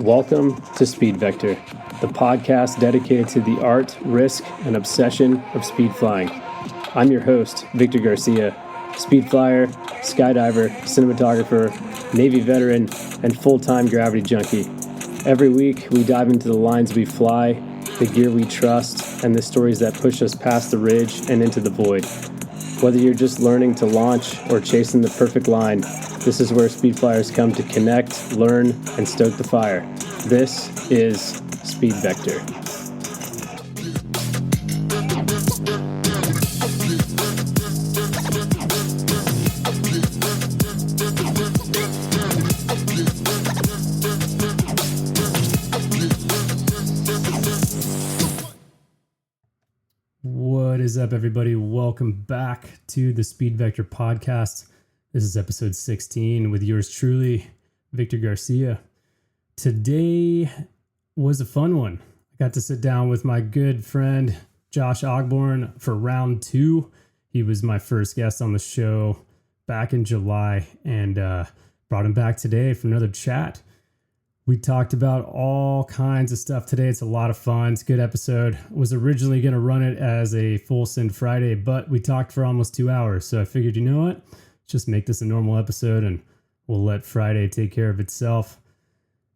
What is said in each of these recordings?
Welcome to Speed Vector, the podcast dedicated to the art, risk, and obsession of speed flying. I'm your host, Victor Garcia, speed flyer, skydiver, cinematographer, Navy veteran, and full-time gravity junkie. Every week, we dive into the lines we fly, the gear we trust, and the stories that push us past the ridge and into the void. Whether you're just learning to launch or chasing the perfect line, this is where speed flyers come to connect, learn, and stoke the fire. This is Speed Vector. What is up, everybody? Welcome back to the Speed Vector podcast. This is episode 16 with yours truly, Victor Garcia. Today was a fun one. I got to sit down with my good friend, Josh Ogborn, for round 2. He was my first guest on the show back in July and brought him back today for another chat. We talked about all kinds of stuff today. It's a lot of fun. It's a good episode. Was originally going to run it as a full send Friday, but we talked for almost 2 hours. So I figured, you know what? Just make this a normal episode and we'll let Friday take care of itself.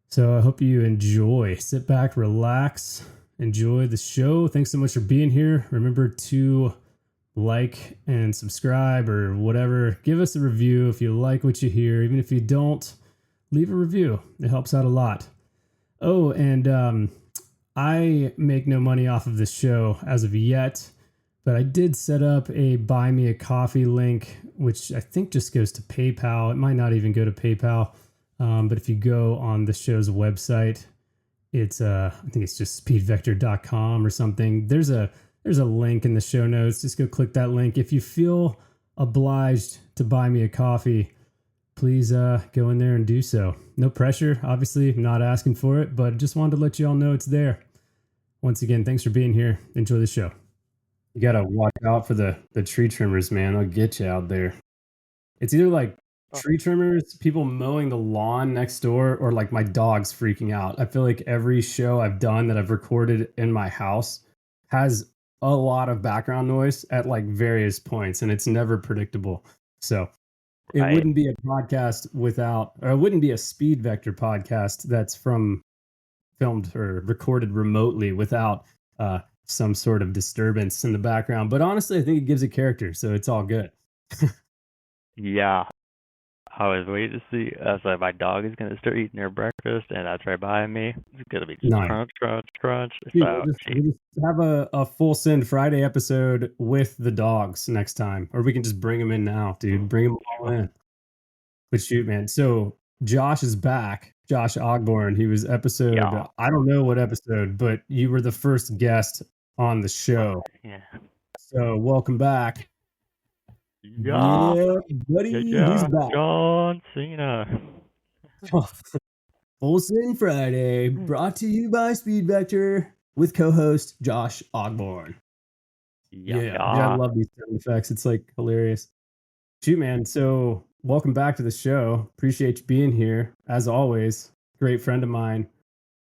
So I hope you enjoy. Sit back, relax, enjoy the show. Thanks so much for being here. Remember to like and subscribe or whatever. Give us a review if you like what you hear. Even if you don't, leave a review. It helps out a lot. Oh, and I make no money off of this show as of yet, but I did set up a buy me a coffee link, which I think just goes to PayPal. It might not even go to PayPal. But if you go on the show's website, it's I think it's just speedvector.com or something. There's a link in the show notes. Just go click that link. If you feel obliged to buy me a coffee, please go in there and do so. No pressure, obviously. I'm not asking for it, but just wanted to let you all know it's there. Once again, thanks for being here. Enjoy the show. You got to watch out for the tree trimmers, man. They'll get you out there. It's either like tree trimmers, people mowing the lawn next door, or like my dog's freaking out. I feel like every show I've done that I've recorded in my house has a lot of background noise at like various points, and it's never predictable. So it wouldn't be a podcast without, or it wouldn't be a Speed Vector podcast that's filmed or recorded remotely without some sort of disturbance in the background. But honestly, I think it gives it character, so it's all good. Yeah. I was waiting to see. So my dog is going to start eating their breakfast, and that's right behind me. It's going to be just Nice. crunch, crunch, crunch. Dude, So, we'll just have a full send Friday episode with the dogs next time, or we can just bring them in now, dude. Bring them all in. But shoot, man. So Josh is back. Josh Ogborn. He was episode. Yeah. I don't know what episode, but you were the first guest on the show. Yeah. So welcome back. Yeah, buddy. yeah, He's back. John Cena. Full Send Friday, brought to you by Speed Vector with co-host Josh Ogborn. Yeah, I love these sound effects. It's like hilarious. Shoot, man. So welcome back to the show. Appreciate you being here. As always, great friend of mine.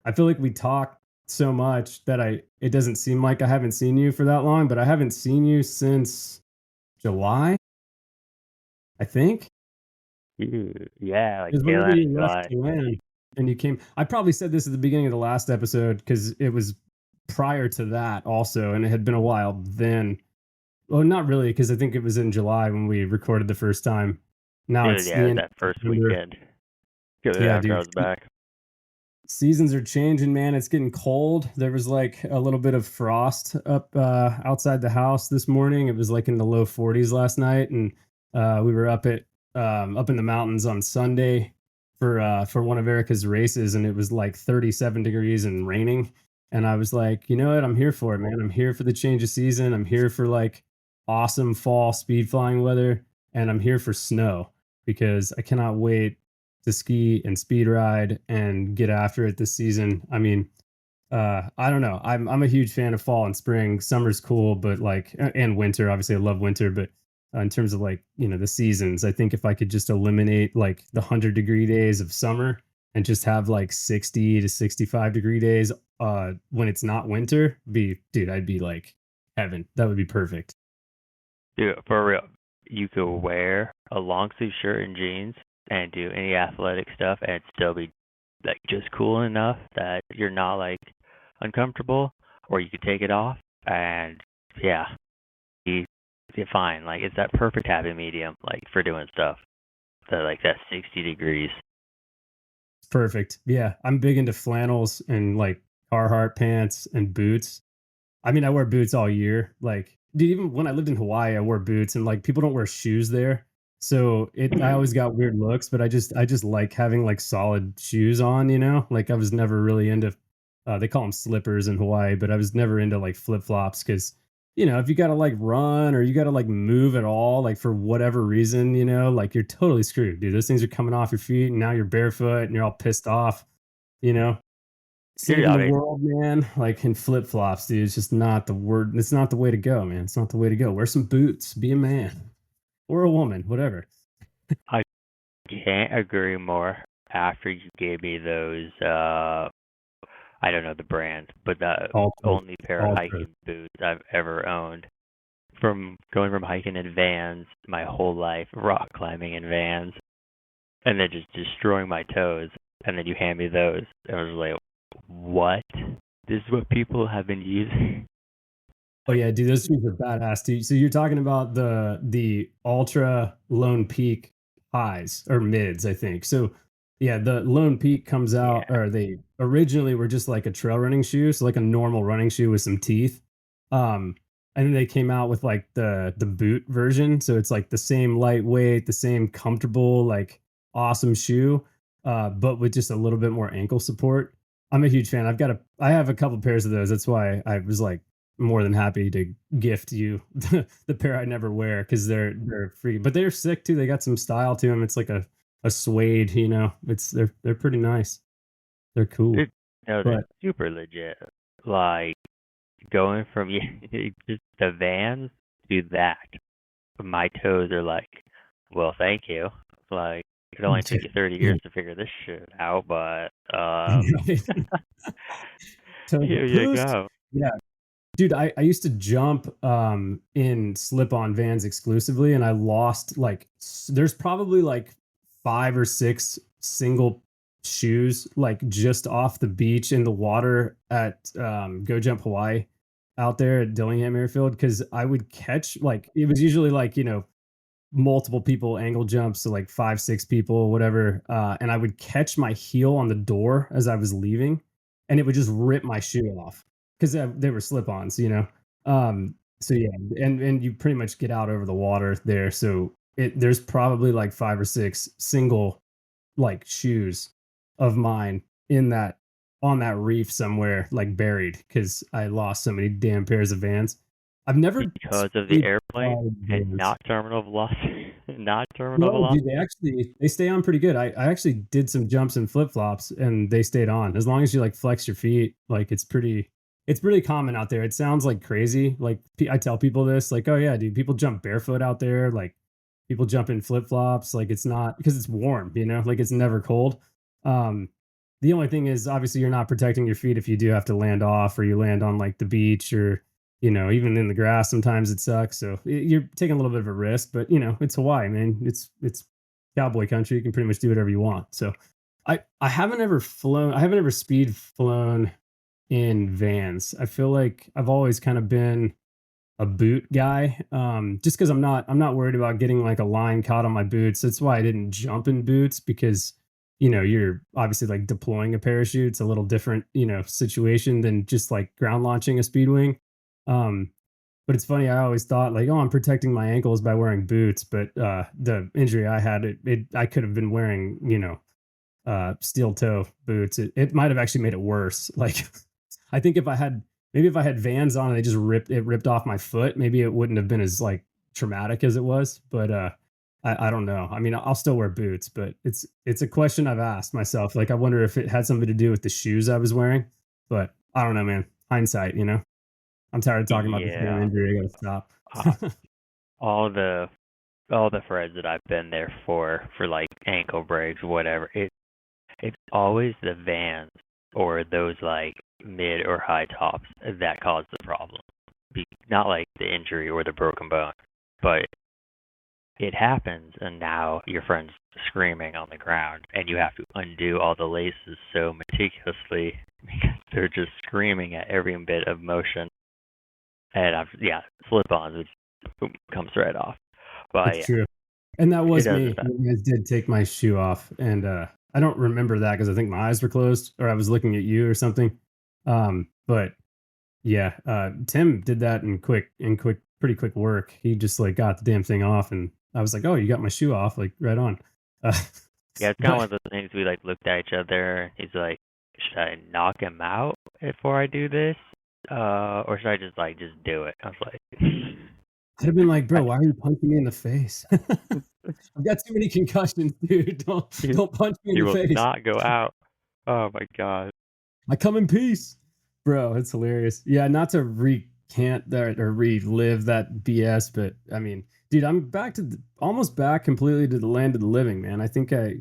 I feel like we talk so much that it doesn't seem like I haven't seen you for that long, but I haven't seen you since July, I think. Yeah, like whenever you left July, and you came, I probably said this at the beginning of the last episode because it was prior to that also, and it had been a while then. Well, not really, because I think it was in July when we recorded the first time. Now it's that first weekend. Yeah, dude. I was back. Seasons are changing, man. It's getting cold. There was like a little bit of frost up outside the house this morning. It was like in the low 40s last night, and we were up in the mountains on Sunday for one of Erica's races, and it was like 37 degrees and raining. And I was like, you know what? I'm here for it, man. I'm here for the change of season. I'm here for like awesome fall speed flying weather, and I'm here for snow because I cannot wait to ski and speed ride and get after it this season. I mean, I don't know. I'm a huge fan of fall and spring. Summer's cool, but like, and winter, obviously I love winter, but in terms of like, you know, the seasons, I think if I could just eliminate like the 100-degree days of summer and just have like 60 to 65 degree days when it's not winter, dude, I'd be like heaven. That would be perfect. Dude, for real, you could wear a long sleeve shirt and jeans and do any athletic stuff and still be like just cool enough that you're not like uncomfortable, or you could take it off and yeah, be fine. Like it's that perfect happy medium, like for doing stuff. That like that 60 degrees. Perfect. Yeah, I'm big into flannels and like Carhartt pants and boots. I mean, I wear boots all year. Like, dude, even when I lived in Hawaii, I wore boots, and like people don't wear shoes there. So I always got weird looks, but I just like having like solid shoes on, you know? Like I was never really into they call them slippers in Hawaii, but I was never into like flip-flops because if you got to like run or you got to like move at all, like for whatever reason, like you're totally screwed, dude. Those things are coming off your feet and now you're barefoot and you're all pissed off, you know? Dude, Saving I the mean, world, man. Like in flip flops, dude. It's just not the word. It's not the way to go, man. It's not the way to go. Wear some boots. Be a man or a woman, whatever. I can't agree more after you gave me those I don't know the brand, but the Ultra, only pair of ultra. hiking boots I've ever owned. From going from hiking in Vans my whole life, rock climbing in Vans, and then just destroying my toes, and then you hand me those, and I was like, what? This is what people have been using? Oh yeah, dude. Those shoes are badass, dude. So you're talking about the Ultra Lone Peak highs or mids, I think. So yeah, the Lone Peak comes out, Yeah. or they originally were just like a trail running shoe, so like a normal running shoe with some teeth. Um, and then they came out with like the boot version, so it's like the same lightweight, the same comfortable, like awesome shoe, but with just a little bit more ankle support. I'm a huge fan. I have a couple pairs of those. That's why I was like more than happy to gift you the pair I never wear because they're free, but they're sick too. They got some style to them. It's like a suede, they're pretty nice. They're cool. It, no, they're But super legit. Like, going from just the Vans to that, my toes are like, well, thank you. Like, it only took you 30 yeah, years to figure this shit out, but yeah. Toes are here you poosed. go. Yeah. Dude, I used to jump in slip-on Vans exclusively, and I lost like there's probably like 5 or 6 single shoes like just off the beach in the water at Go Jump Hawaii out there at Dillingham Airfield because I would catch like it was usually like multiple people angle jumps, so like 5 6 people whatever, and I would catch my heel on the door as I was leaving, and it would just rip my shoe off because they were slip-ons, so yeah, and you pretty much get out over the water there, so there's probably like 5 or 6 single like shoes of mine in that on that reef somewhere, like buried because I lost so many damn pairs of Vans. I've never Because of the speed airplane flied and Vans. not terminal velocity, not terminal No, velocity. dude, they stay on pretty good. I actually did some jumps and flip flops and they stayed on. As long as you like flex your feet, like it's pretty common out there. It sounds like crazy. Like I tell people this, like, oh yeah, dude, people jump barefoot out there. Like people jump in flip flops. Like it's not because it's warm, like it's never cold. Um, the only thing is obviously you're not protecting your feet if you do have to land off or you land on like the beach or even in the grass, sometimes it sucks. So you're taking a little bit of a risk, but it's Hawaii, man. It's cowboy country. You can pretty much do whatever you want. So I haven't ever flown. I haven't ever speed flown in Vans. I feel like I've always kind of been a boot guy. Just because I'm not worried about getting like a line caught on my boots. That's why I didn't jump in boots because you're obviously like deploying a parachute. It's a little different, situation than just like ground launching a speed wing. Um, but it's funny, I always thought like, oh, I'm protecting my ankles by wearing boots. But the injury I had, I could have been wearing, steel toe boots. It might have actually made it worse. Like I think if I had Vans on and they just ripped off my foot, maybe it wouldn't have been as like traumatic as it was. But I don't know. I mean, I'll still wear boots, but it's a question I've asked myself. Like I wonder if it had something to do with the shoes I was wearing. But I don't know, man. Hindsight. I'm tired of talking about this damn Yeah, injury. I gotta uh, stop. all the friends that I've been there for like ankle breaks, whatever. It's always the Vans or those like mid or high tops that cause the problem. Not like the injury or the broken bone, but it happens, and now your friend's screaming on the ground, and you have to undo all the laces so meticulously because they're just screaming at every bit of motion. And slip-ons, which boom, comes right off. But It's yeah, true. And that it was does me affect. when I did take my shoe off. And I don't remember that because I think my eyes were closed or I was looking at you or something. But yeah, Tim did that pretty quick work. He just like got the damn thing off, and I was like, "Oh, you got my shoe off, like right on." Uh, Yeah, it's kind of one but of those things we like looked at each other. He's like, should I knock him out before I do this? Or should I just do it? I was like, I'd have been like, I, "Bro, why are you punching me in the face? I've got too many concussions, dude. you, Don't punch me in you the will face. not go out. Oh my god. I come in peace." Bro, it's hilarious. Yeah, not to recant that or relive that BS, but I mean, dude, I'm back to almost back completely to the land of the living, man. I think I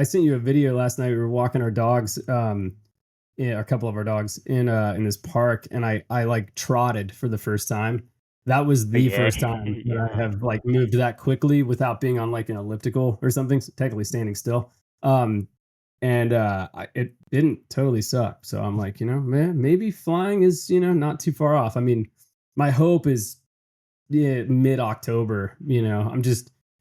sent you a video last night. We were walking our dogs, yeah, a couple of our dogs in this park, and I like trotted for the first time. That was the Yeah, first time that I yeah. have like moved that quickly without being on like an elliptical or something, so technically standing still. And it didn't totally suck. So I'm like, man, maybe flying is, not too far off. I mean, my hope is, yeah, mid October.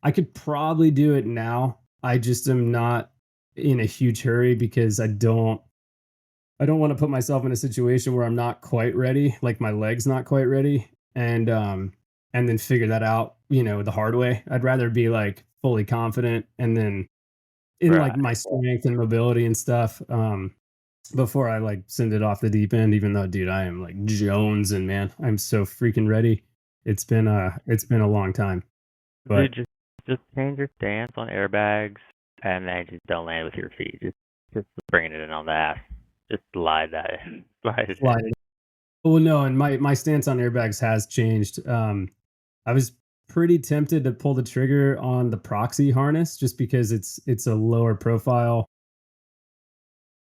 I could probably do it now. I just am not in a huge hurry because I don't want to put myself in a situation where I'm not quite ready, like my leg's not quite ready, and then figure that out, the hard way. I'd rather be like fully confident and then in like Right. my strength and mobility and stuff, before I like send it off the deep end. Even though, dude, I am like Jones, and man, I'm so freaking ready. It's been a long time, Dude, but just change your stance on airbags and then just don't land with your feet. Just bringing it in on the ass. Just slide that in. Slide it in. slide it. Well, no, and my stance on airbags has changed. I was pretty tempted to pull the trigger on the proxy harness just because it's a lower profile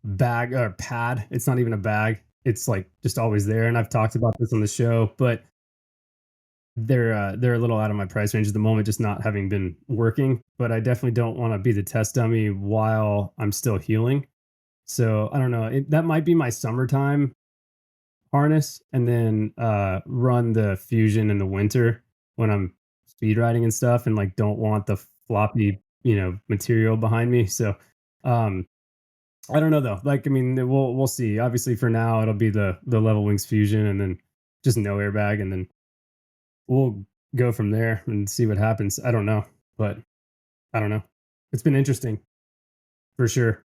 bag or pad. It's not even a bag. It's like just always there. And I've talked about this on the show, but they're a little out of my price range at the moment, just not having been working. But I definitely don't want to be the test dummy while I'm still healing. So I don't know. That might be my summertime harness, and then run the fusion in the winter when I'm speed riding and stuff, and like don't want the floppy material behind me. So um I don't know though. Like, I mean, we'll see. Obviously, for now, it'll be the level wings fusion, and then just no airbag, and then we'll go from there and see what happens. I don't know, but I don't know. It's been interesting for sure.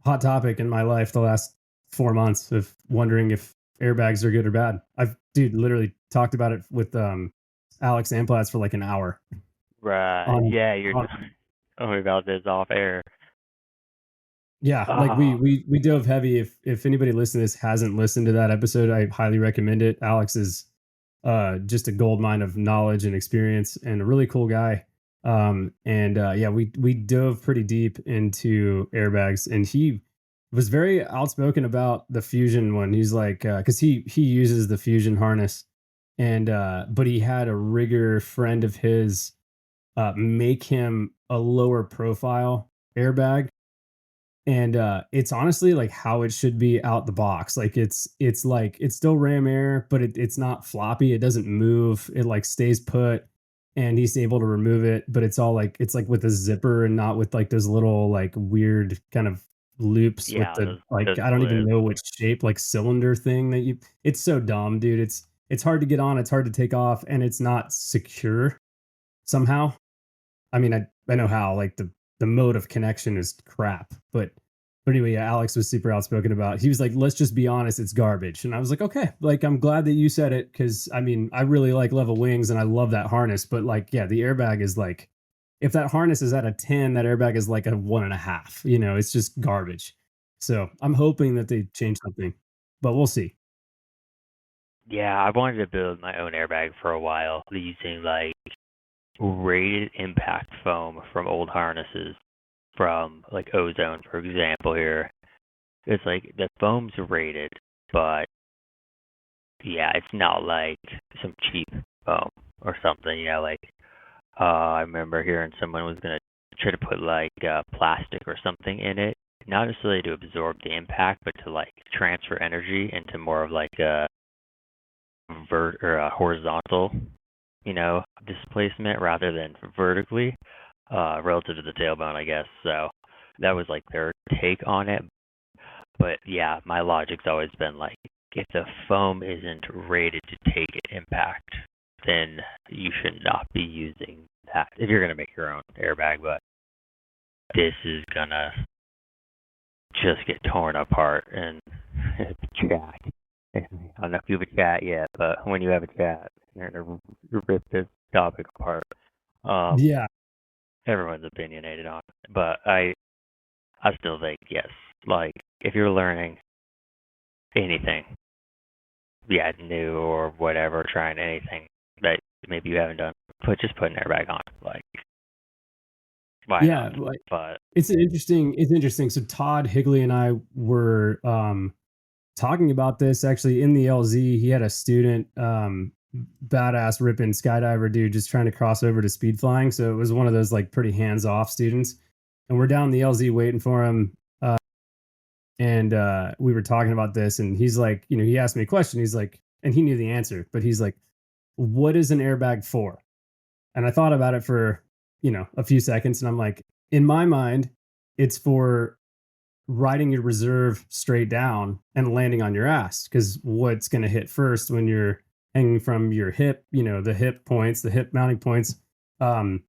Hot topic in my life the last 4 months of wondering if airbags are good or bad. I've dude literally talked about it with Alex Amplats for like an hour Right. on Yeah, you're on talking about this off air. Yeah, like we Oh, we we dove heavy. If anybody listening to this hasn't listened to that episode, I highly recommend it. Alex is just a gold mine of knowledge and experience, and a really cool guy. And yeah, we dove pretty deep into airbags, and he was very outspoken about the fusion one. He's like, because he uses the fusion harness, and but he had a rigger friend of his make him a lower profile airbag, and it's honestly like how it should be out the box. Like it's like it's still ram air, but it's not floppy. It doesn't move. It like stays put, and he's able to remove it, but it's all like it's like with a zipper and not with like those little like weird kind of loops with yeah, the like those I don't even clips. know which shape, like cylinder thing that you it's so dumb, dude. It's hard to get on, it's hard to take off, and it's not secure somehow. I mean, I know how, like the mode of connection is crap, but anyway, yeah, Alex was super outspoken about. He was like, "Let's just be honest, it's garbage." And I was like, "Okay, like I'm glad that you said it because I mean, I really like level wings and I love that harness, but like, yeah, the airbag is like, if that harness is at a 10, that airbag is like a 1.5. It's just garbage. So I'm hoping that they change something, but we'll see. Yeah, I wanted to build my own airbag for a while using like rated impact foam from old harnesses from like ozone, for example, here. It's like the foam's rated, but yeah, it's not like some cheap foam or something, like I remember hearing someone was gonna try to put like plastic or something in it, not necessarily to absorb the impact, but to like transfer energy into more of like a horizontal, displacement rather than vertically, relative to the tailbone, I guess. So that was like their take on it. But yeah, my logic's always been like, if the foam isn't rated to take an impact, then you should not be using that if you're gonna make your own airbag. But this is gonna just get torn apart and chat. I don't know if you have a chat yet, but when you have a chat, you're gonna rip this topic apart. Yeah. Everyone's opinionated on it, but I still think yes. Like if you're learning anything, new or whatever, trying anything that maybe you haven't done, just put an airbag on. Like why Yeah, not? like But it's interesting. So Todd Higley and I were talking about this actually in the LZ. He had a student, badass ripping skydiver dude, just trying to cross over to speed flying. So it was one of those like pretty hands off students. And we're down the LZ waiting for him. And we were talking about this, and he's like, he asked me a question. He's like, and he knew the answer, but he's like, what is an airbag for? And I thought about it for, a few seconds. And I'm like, in my mind, it's for riding your reserve straight down and landing on your ass. Because what's going to hit first when you're hanging from your hip, the hip points, the hip mounting points, under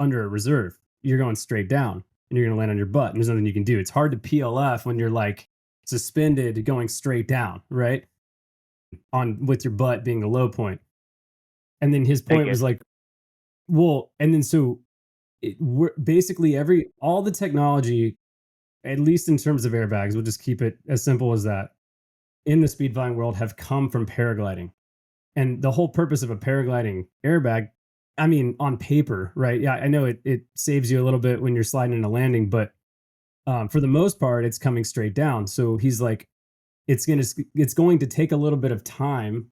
a reserve, you're going straight down and you're going to land on your butt. And there's nothing you can do. It's hard to PLF when you're like suspended going straight down, right? With your butt being the low point. And then his point was like, well, and then so we're basically all the technology, at least in terms of airbags, we'll just keep it as simple as that, in the speed flying world have come from paragliding. And the whole purpose of a paragliding airbag, I mean, on paper, right? Yeah, I know it saves you a little bit when you're sliding in a landing, but for the most part, it's coming straight down. So he's like, it's going to take a little bit of time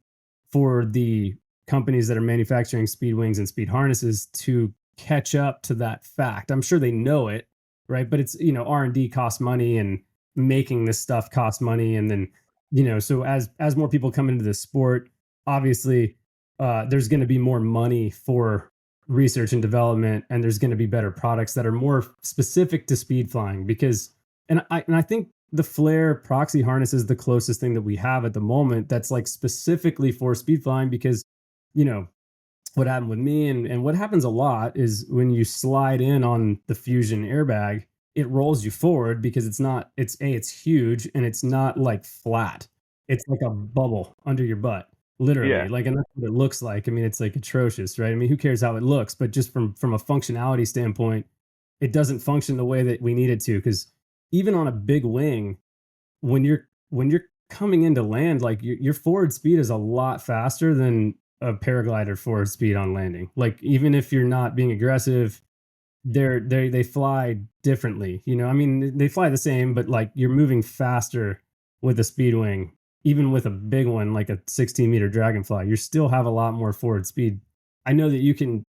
for the companies that are manufacturing speed wings and speed harnesses to catch up to that fact. I'm sure they know it, right? But it's, R&D costs money, and making this stuff costs money. And then, so as more people come into the sport, obviously there's going to be more money for research and development, and there's going to be better products that are more specific to speed flying. Because and I think the flare proxy harness is the closest thing that we have at the moment that's like specifically for speed flying. Because what happened with me, and what happens a lot, is when you slide in on the Fusion airbag, it rolls you forward because it's huge, and it's not like flat. It's like a bubble under your butt, literally. yeah, Like, and that's what it looks like. I mean, it's like atrocious, right? I mean, who cares how it looks? But just from a functionality standpoint, it doesn't function the way that we need it to. Because even on a big wing, when you're coming into land, like your forward speed is a lot faster than a paraglider forward speed on landing. Like, even if you're not being aggressive, they fly differently. I mean, they fly the same, but like you're moving faster with a speed wing. Even with a big one like a 16-meter dragonfly, you still have a lot more forward speed. I know that you can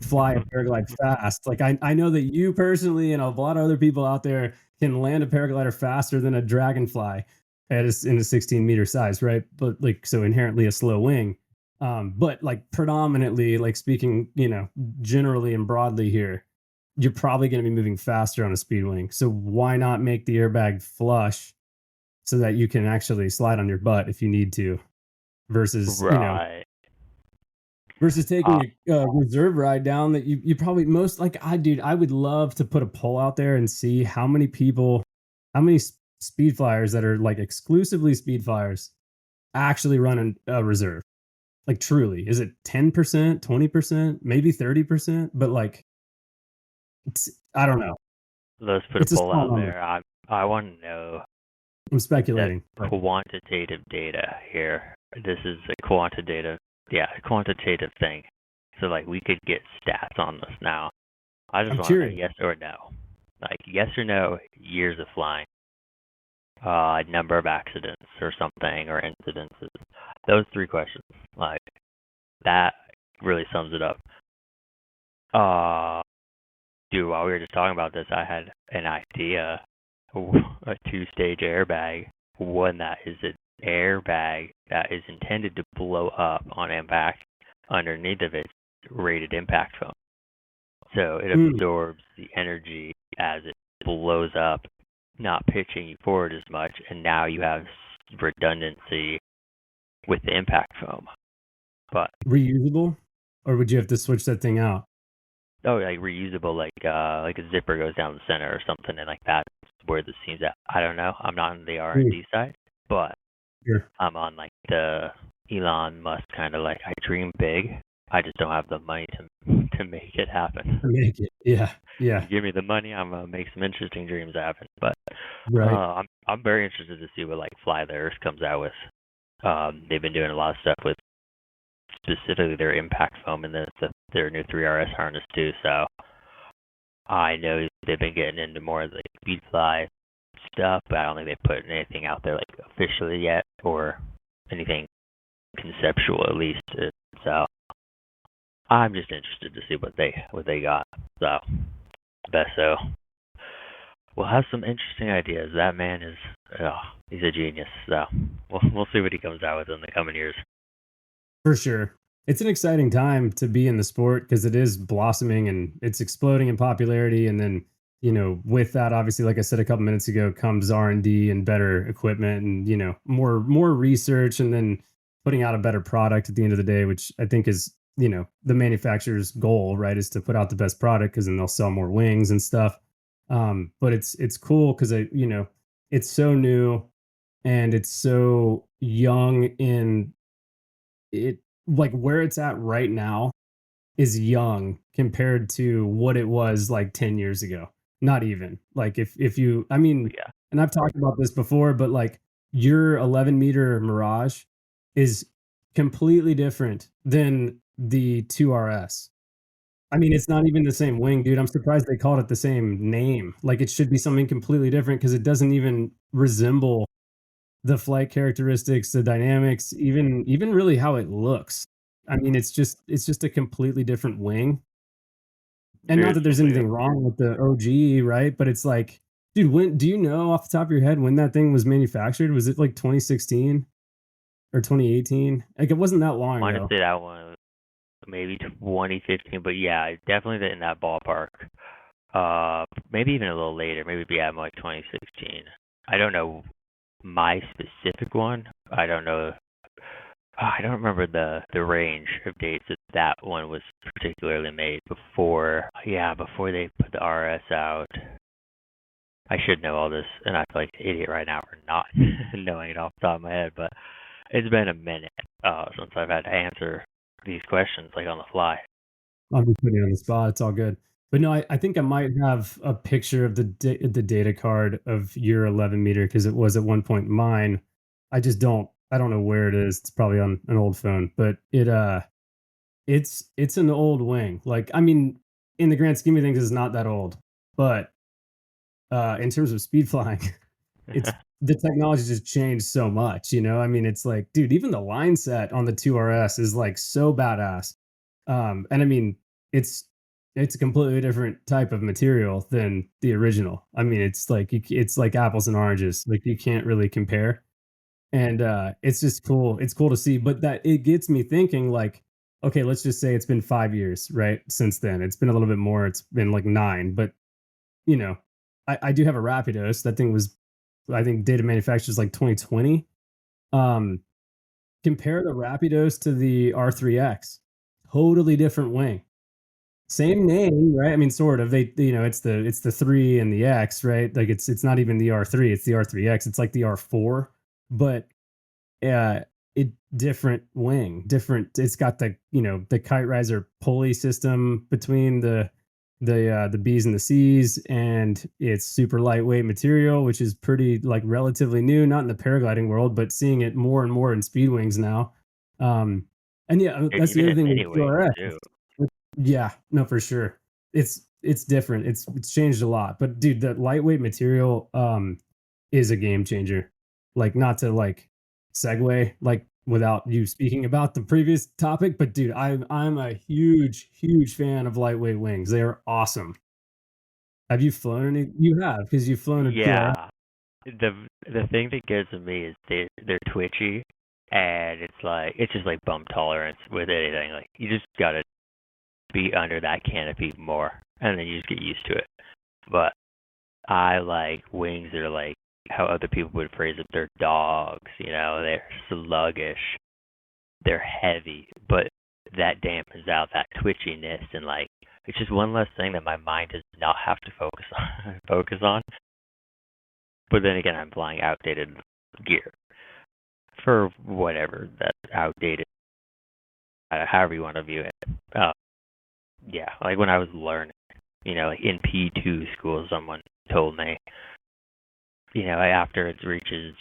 fly a paraglide fast. Like, I know that you personally and a lot of other people out there can land a paraglider faster than a dragonfly in a 16-meter size, right? But like, so inherently a slow wing. But like predominantly, like speaking, generally and broadly here, you're probably going to be moving faster on a speed wing. So why not make the airbag flush so that you can actually slide on your butt if you need to, versus right. versus taking a reserve ride down that you probably most like. I would love to put a poll out there and see how many speed flyers that are like exclusively speed flyers actually run a reserve. Like, truly, is it 10%, 20%, maybe 30%? But like, I don't know. Let's put a It's a poll small out number. there. I want to know I'm the speculating. quantitative data here. This is a quantitative thing. So like we could get stats on this now. I just I'm want to know curious. yes or no. Like yes or no, years of flying, number of accidents or something or incidences. Those three questions, like that, really sums it up. Dude, while we were just talking about this, I had an idea. A two-stage airbag, one that is an airbag that is intended to blow up on impact. Underneath of it, rated impact foam. So it absorbs the energy as it blows up, not pitching you forward as much, and now you have redundancy with the impact foam. But reusable, or would you have to switch that thing out? oh, like reusable, like a zipper goes down the center or something, and like that's where the seam's at. I don't know. I'm not on the R&D side, but Sure. I'm on like the Elon Musk kind of like I dream big. I just don't have the money to make it happen. Make it, yeah. You give me the money, I'm gonna make some interesting dreams happen. But Right. I'm very interested to see what like Fly the Earth comes out with. They've been doing a lot of stuff with specifically their impact foam and their new 3RS harness too. So I know they've been getting into more of the Speedfly stuff, but I don't think they've put anything out there like officially yet or anything conceptual at least. So I'm just interested to see what they got. So best so. We'll have some interesting ideas. That man is he's a genius. So we'll see what he comes out with in the coming years. For sure. It's an exciting time to be in the sport because it is blossoming and it's exploding in popularity. And then, with that, obviously, like I said a couple minutes ago, comes R&D and better equipment and, more research and then putting out a better product at the end of the day, which I think is, the manufacturer's goal, right, is to put out the best product because then they'll sell more wings and stuff. But it's cool because it's so new and it's so young in it, like where it's at right now is young compared to what it was like 10 years ago. Not even like if you, I mean, Yeah. and I've talked about this before, but like your 11-meter Mirage is completely different than the 2RS. I mean, it's not even the same wing, dude. I'm surprised they called it the same name. Like it should be something completely different because it doesn't even resemble the flight characteristics, the dynamics, even really how it looks. I mean, it's just a completely different wing. And not that there's Seriously, anything wrong with the OG, right? But it's like, dude, when do you know off the top of your head when that thing was manufactured? Was it like 2016 or 2018? Like it wasn't that I long want to ago. say that one was maybe 2015, but yeah, definitely in that ballpark. Maybe even a little later, maybe like 2016. I don't know my specific one. I don't know. I don't remember the range of dates that one was particularly made before. Yeah, before they put the RS out. I should know all this, and I feel like an idiot right now for not knowing it off the top of my head. But it's been a minute since I've had to answer these questions like on the fly. I'll be putting you on the spot. It's all good. But no, I think I might have a picture of the data card of your 11-meter because it was at one point mine. I don't know where it is. It's probably on an old phone, but it's an old wing. Like I mean, in the grand scheme of things, it's not that old. But in terms of speed flying, it's the technology just changed so much. I mean, it's like, dude, even the line set on the 2RS is like so badass. And I mean, it's it's a completely different type of material than the original. I mean, it's like apples and oranges. Like you can't really compare. And it's just cool. It's cool to see, but that it gets me thinking like, okay, let's just say it's been 5 years, right? Since then. It's been a little bit more. It's been like 9, but you know, I do have a Rapidos. That thing was, I think, data manufacturers like 2020. Um, Compare the Rapidos to the R3X. Totally different wing. Same name, right? I mean, sort of. It's the 3 and the X, right? Like it's not even the R3, it's the R3X. It's like the R4, but uh it different wing, different. It's got the kite riser pulley system between the B's and the C's, and it's super lightweight material, which is pretty like relatively new, not in the paragliding world, but seeing it more and more in speed wings now. And yeah, that's the Even other in thing with mini wings QRS. too. Yeah, no, for sure. It's it's different. It's changed a lot. But dude, the lightweight material is a game changer. Like, not to like segue like without you speaking about the previous topic, but dude, I'm a huge fan of lightweight wings. They are awesome. Have you flown any? You have, because you've flown a PRS. Yeah. The thing that gets me is they're twitchy, and it's just like bump tolerance with anything. Like, you just gotta be under that canopy more, and then you just get used to it. But I like wings that are like how other people would phrase it. They're dogs, they're sluggish, they're heavy, but that dampens out that twitchiness, and like it's just one less thing that my mind does not have to focus on. But then again, I'm flying outdated gear for whatever that's outdated, however you want to view it. Yeah, like when I was learning, like in P2 school, someone told me, after it reaches,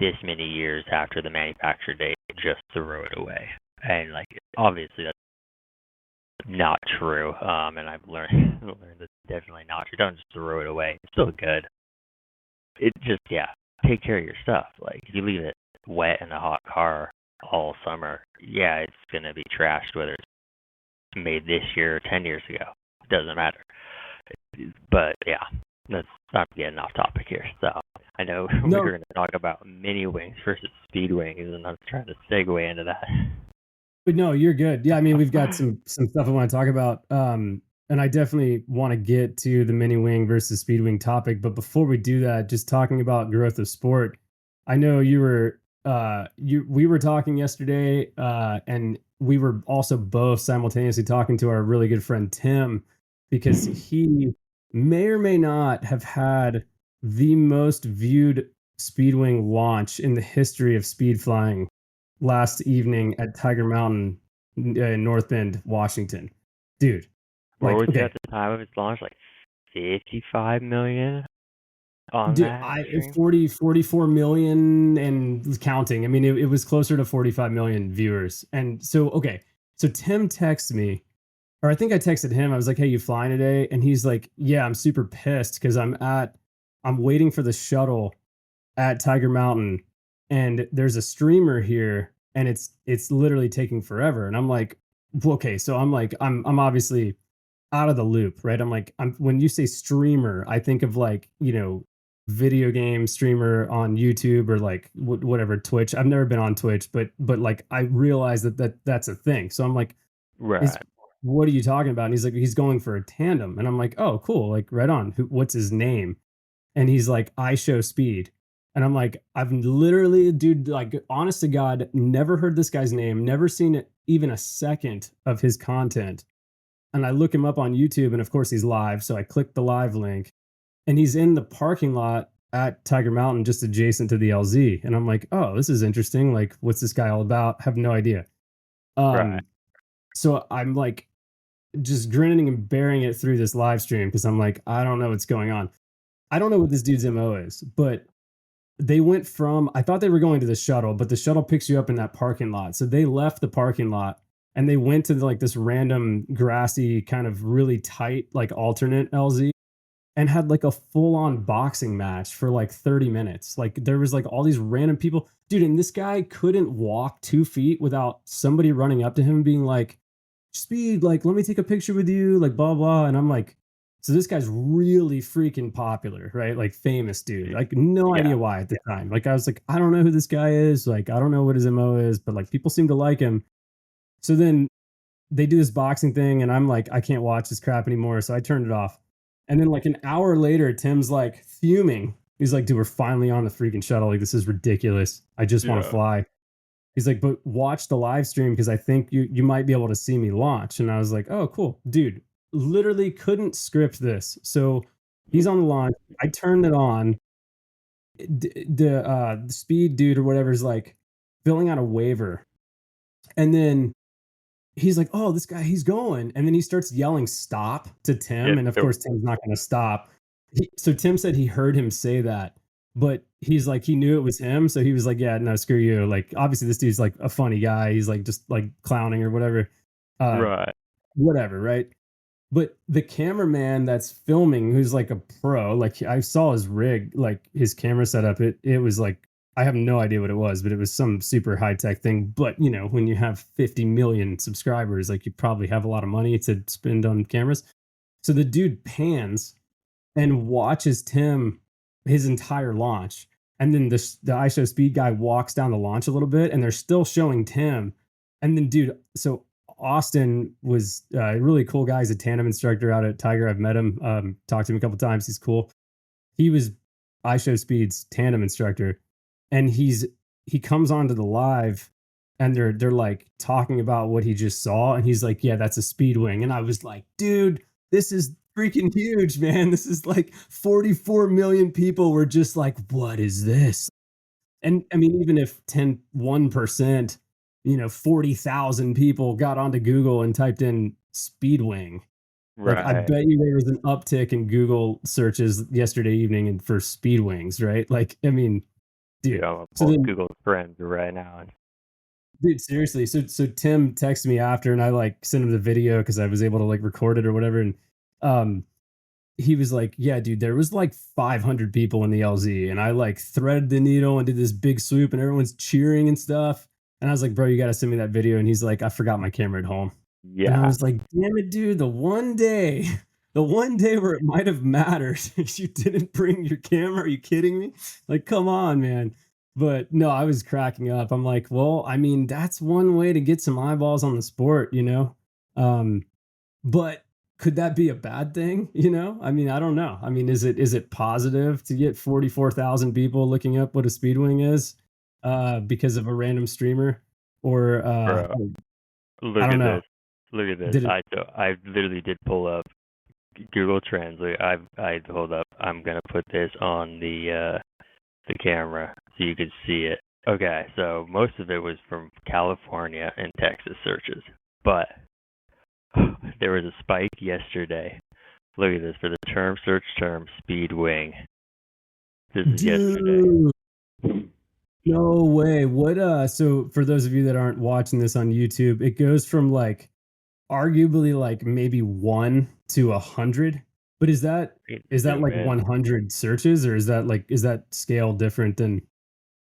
this many years after the manufacture date, just throw it away. And like, obviously that's not true. And I've learned that's definitely not true. Don't just throw it away. It's still good. It just, take care of your stuff. Like, if you leave it wet in a hot car all summer, it's gonna be trashed, whether it's made this year or 10 years ago. It doesn't matter. But I'm getting off topic here. So I know we were going to talk about mini wings versus speed wings, and I'm trying to segue into that. But no, you're good. Yeah, I mean, we've got some stuff I want to talk about. And I definitely want to get to the mini wing versus speed wing topic. But before we do that, just talking about growth of sport, I know we were talking yesterday, and we were also both simultaneously talking to our really good friend Tim, because he may or may not have had the most viewed speedwing launch in the history of speed flying last evening at Tiger Mountain in North Bend, Washington. Dude, what was it at the time of its launch? Like 55 million on that stream? 44 million and counting. I mean, it was closer to 45 million viewers. And so Tim texted me, or I think I texted him. I was like, "Hey, you flying today?" And he's like, "Yeah, I'm super pissed because I'm waiting for the shuttle at Tiger Mountain, and there's a streamer here, and it's literally taking forever." And I'm like, "Okay." So I'm like, I'm obviously out of the loop, right? I'm like, when you say streamer, I think of like, video game streamer on YouTube or like whatever, Twitch. I've never been on Twitch, but like I realize that's a thing. So I'm like, right. What are you talking about? And he's like, he's going for a tandem. And I'm like, oh, cool. Like, right on. What's his name? And he's like, I Show Speed. And I'm like, I've literally, dude, like, honest to God, never heard this guy's name, never seen even a second of his content. And I look him up on YouTube, and of course he's live. So I click the live link, and he's in the parking lot at Tiger Mountain, just adjacent to the LZ. And I'm like, oh, this is interesting. Like, what's this guy all about? Have no idea. Right. So I'm like, just grinning and bearing it through this live stream, because I'm like, I don't know what's going on. I don't know what this dude's MO is, but they went from, I thought they were going to the shuttle, but the shuttle picks you up in that parking lot. So they left the parking lot and they went to like this random grassy kind of really tight, like alternate LZ, and had like a full on boxing match for like 30 minutes. Like, there was like all these random people, dude. And this guy couldn't walk 2 feet without somebody running up to him being like, Speed, like, let me take a picture with you, like, blah, blah. And I'm like, so this guy's really freaking popular, right? Like, famous dude. Like, no idea why at the time. Like, I was like, I don't know who this guy is. Like, I don't know what his MO is, but like, people seem to like him. So then they do this boxing thing, and I'm like, I can't watch this crap anymore. So I turned it off. And then like an hour later, Tim's like fuming. He's like, dude, we're finally on the freaking shuttle. Like, this is ridiculous. I just want to fly. He's like, but watch the live stream, because I think you might be able to see me launch. And I was like, oh, cool. Dude, literally couldn't script this. So he's on the launch. I turned it on. The speed dude or whatever is like filling out a waiver. And then he's like, oh, this guy, he's going. And then he starts yelling stop to Tim. And of course, Tim's not going to stop. So Tim said he heard him say that. But he's like, he knew it was him. So he was like, yeah, no, screw you. Like, obviously this dude's like a funny guy. He's like, just like clowning or whatever. Right. Whatever. Right. But the cameraman that's filming, who's like a pro, like I saw his rig, like his camera setup. It was like, I have no idea what it was, but it was some super high tech thing. But you know, when you have 50 million subscribers, like you probably have a lot of money to spend on cameras. So the dude pans and watches Tim his entire launch. And then the iShow Speed guy walks down the launch a little bit, and they're still showing Tim. And then, dude, so Austin was a really cool guy. He's a tandem instructor out at Tiger. I've met him, talked to him a couple times. He's cool. He was iShow Speed's tandem instructor, and he comes onto the live, and they're like talking about what he just saw, and he's like, "Yeah, that's a speed wing." And I was like, "Dude, this is freaking huge, man. This is like 44 million people were just like, what is this?" And I mean, even if 1%, 40,000 people got onto Google and typed in Speedwing, like I Right. bet you there was an uptick in Google searches yesterday evening and for Speedwings, right? Like, I mean, Dude, dude. I'm gonna So pull up then, Google Trends right now. dude, seriously. So Tim texted me after, and I like sent him the video because I was able to like record it or whatever. And um, he was like, "Yeah, dude, there was like 500 people in the LZ, and I like threaded the needle and did this big swoop, and everyone's cheering and stuff." And I was like, "Bro, you got to send me that video." And he's like, "I forgot my camera at home." And I Yeah. was like, "Damn it, dude! The one day where it might have mattered, you didn't bring your camera. Are you kidding me? Like, come on, man." But no, I was cracking up. I'm like, well, I mean, that's one way to get some eyeballs on the sport, you know. Um, but could that be a bad thing? You know, I mean, I don't know. I mean, is it positive to get 44,000 people looking up what a speedwing is because of a random streamer, or Bro, I look don't at know. this. Look at this. Did it? I literally did pull up Google Translate. I pulled up. I'm gonna put this on the camera so you can see it. Okay, so most of it was from California and Texas searches, but there was a spike yesterday. Look at this for the search term speed wing. This is yesterday. Dude, no way. What so for those of you that aren't watching this on YouTube, it goes from like arguably like maybe 1 to 100. But is that Zoom like in. 100 searches, or is that scale different than?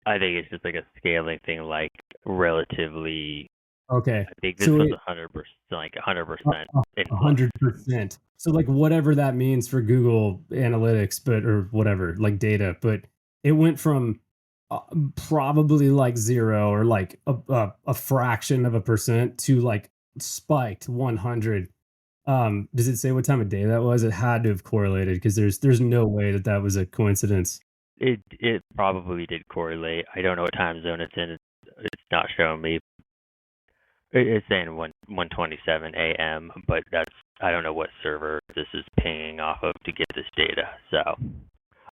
I think it's just like a scaling thing, like relatively. Okay. I think this So was it 100%, like 100% influx. 100%. So like whatever that means for Google Analytics, but or whatever, like data, but it went from uh, probably like zero or like a fraction of a percent to like spiked 100. Does it say what time of day that was? It had to have correlated because there's no way that that was a coincidence. It probably did correlate. I don't know what time zone it's in. It's not showing me. It's saying 1:27 a.m., but that's I don't know what server this is pinging off of to get this data. So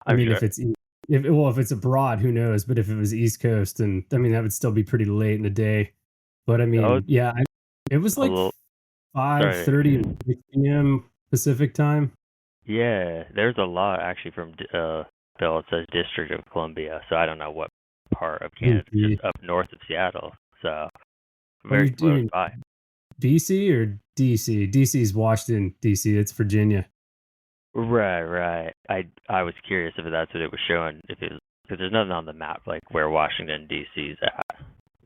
I I'm mean, sure. if it's abroad, who knows? But if it was East Coast, then I mean that would still be pretty late in the day. But I Oh, mean, yeah, it was a like little. Sorry. 5:30 and 6 p.m. Pacific time. Yeah, there's a lot actually from Bill. It says District of Columbia, so I don't know what part of Canada, just BC. up north of Seattle. So Are very you close doing by. BC or DC? DC is Washington, DC. It's Virginia. Right, right. I was curious if that's what it was showing. If it was because there's nothing on the map like where Washington D.C. is at,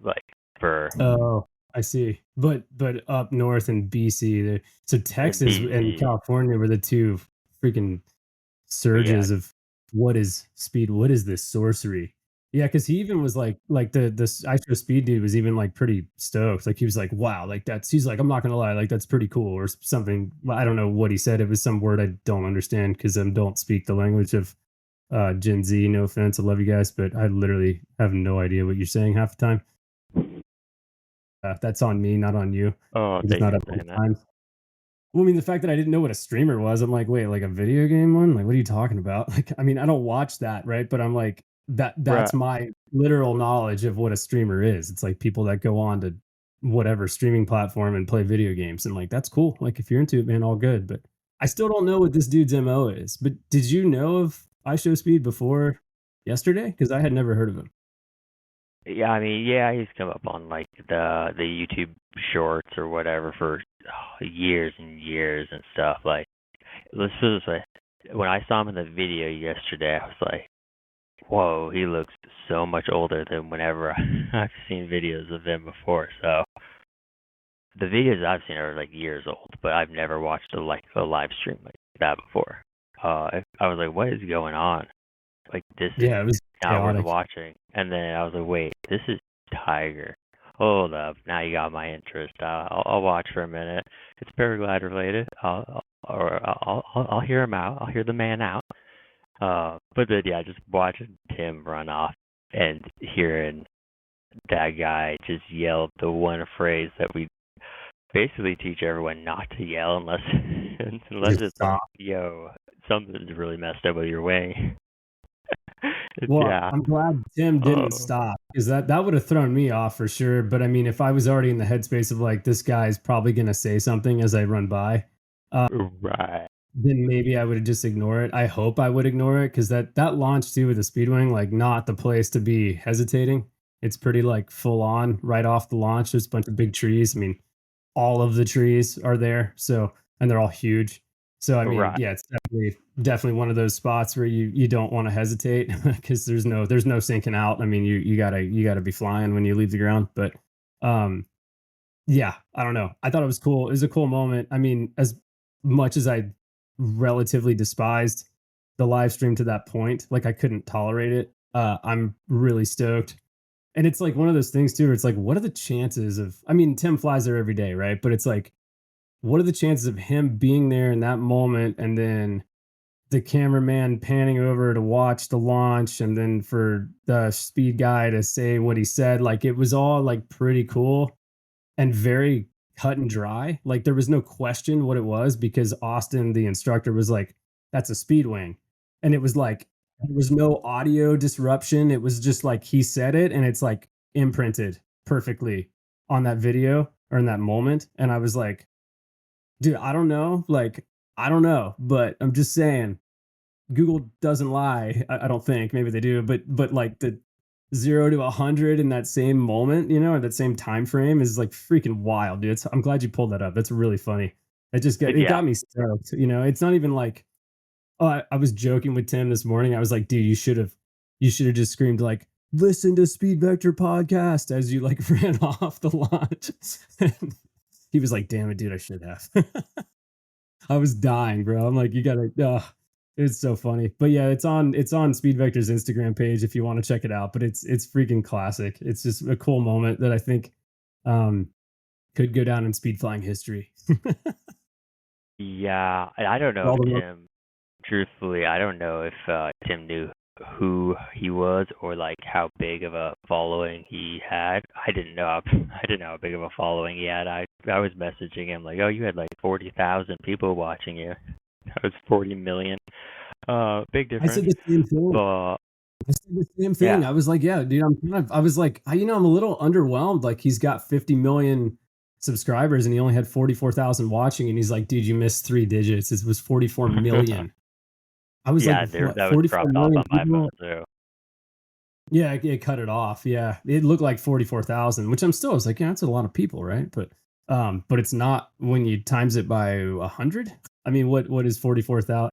like for Oh, I see. But up north in BC, so in Texas and B.C. California were the two freaking Yeah, surges of what is speed, what is this sorcery. Yeah, because he even was like the iShow Speed dude was even like pretty stoked. Like he was like, wow, like that's he's like, I'm not gonna lie, like that's pretty cool or something. Well, I don't know what he said. It was some word I don't understand because I don't speak the language of Gen Z. No offense, I love you guys, but I literally have no idea what you're saying half the time. That's on me, not on you. oh, I'm just thank not you up for on saying that. time. Well, I mean, the fact that I didn't know what a streamer was, I'm like, wait, like a video game one? Like, what are you talking about? Like, I mean, I don't watch that, right? But I'm like, Right. that's my literal knowledge of what a streamer is. It's like people that go on to whatever streaming platform and play video games. And like, that's cool. Like, if you're into it, man, all good. But I still don't know what this dude's MO is. But did you know of iShow Speed before yesterday? Because I had never heard of him. Yeah, I mean, yeah, he's come up on like the YouTube shorts or whatever for years and years and stuff. Like, let's put it this way: when I saw him in the video yesterday, I was like, "Whoa, he looks so much older than whenever I've seen videos of him before." So the videos I've seen are like years old, but I've never watched a live stream like that before. I was like, "What is going on? Like, this is Yeah, it was not worth chaotic. watching." And then I was like, wait, this is Tiger. Hold up, now you got my interest. I'll watch for a minute. It's paraglide related. I'll hear him out. I'll hear the man out. But then yeah, just watching Tim run off and hearing that guy just yell the one phrase that we basically teach everyone not to yell unless unless Just it's stop. like, yo, something's really messed up with your wing. Well, Yeah. I'm glad Tim didn't Oh, stop because that would have thrown me off for sure. But I mean, if I was already in the headspace of like this guy's probably gonna say something as I run by, right. then maybe I would just ignore it. I hope I would ignore it because that launch too with the Speedwing, like not the place to be hesitating. It's pretty like full on right off the launch. There's a bunch of big trees. I mean, all of the trees are there. So, and they're all huge. So, I mean, Right. yeah, it's definitely one of those spots where you don't want to hesitate because there's no sinking out. I mean, you gotta be flying when you leave the ground. But yeah, I don't know. I thought it was cool. It was a cool moment. I mean, as much as I relatively despised the live stream to that point, like I couldn't tolerate it. I'm really stoked. And it's like one of those things too, where it's like, what are the chances of, I mean, Tim flies there every day, right? But it's like, what are the chances of him being there in that moment and then the cameraman panning over to watch the launch and then for the speed guy to say what he said? Like it was all like pretty cool and very cut and dry. Like there was no question what it was because Austin, the instructor, was like, "That's a speed wing," and it was like there was no audio disruption. It was just like he said it, and it's like imprinted perfectly on that video or in that moment. And I was like, "Dude, I don't know. Like, I don't know, but I'm just saying." Google doesn't lie. I don't think. Maybe they do, but like the 0 to 100 in that same moment, or that same time frame is like freaking wild, dude. I'm glad you pulled that up. That's really funny. It Yeah. got me stoked. It's not even like, oh, I was joking with Tim this morning. I was like, dude, you should have just screamed like, listen to Speed Vector podcast as you like ran off the launch. He was like, damn it, dude, I should have. I was dying, bro. I'm like, you gotta. It's so funny, but yeah, it's on Speed Vector's Instagram page if you want to check it out. But it's freaking classic. It's just a cool moment that I think um, could go down in speed flying history. Yeah. I don't know All if the Tim, truthfully, I don't know if Tim knew who he was or like how big of a following he had. I didn't know. I didn't know how big of a following he had. I was messaging him like, oh, you had like 40,000 people watching you. That was 40 million. Big I said difference. the same thing. But I said the same thing. yeah. I was like, yeah, dude, I was like, I'm a little underwhelmed. Like he's got 50 million subscribers and he only had 44,000 watching. And he's like, dude, you missed 3 digits. It was 44 million. I was like, Yeah, what, that was 44 cropped off million on my phone people? too. Yeah, it cut it off. Yeah, it looked like 44,000, which I was like, yeah, that's a lot of people, right? But it's not when you times it by 100. I mean, what is 44,000?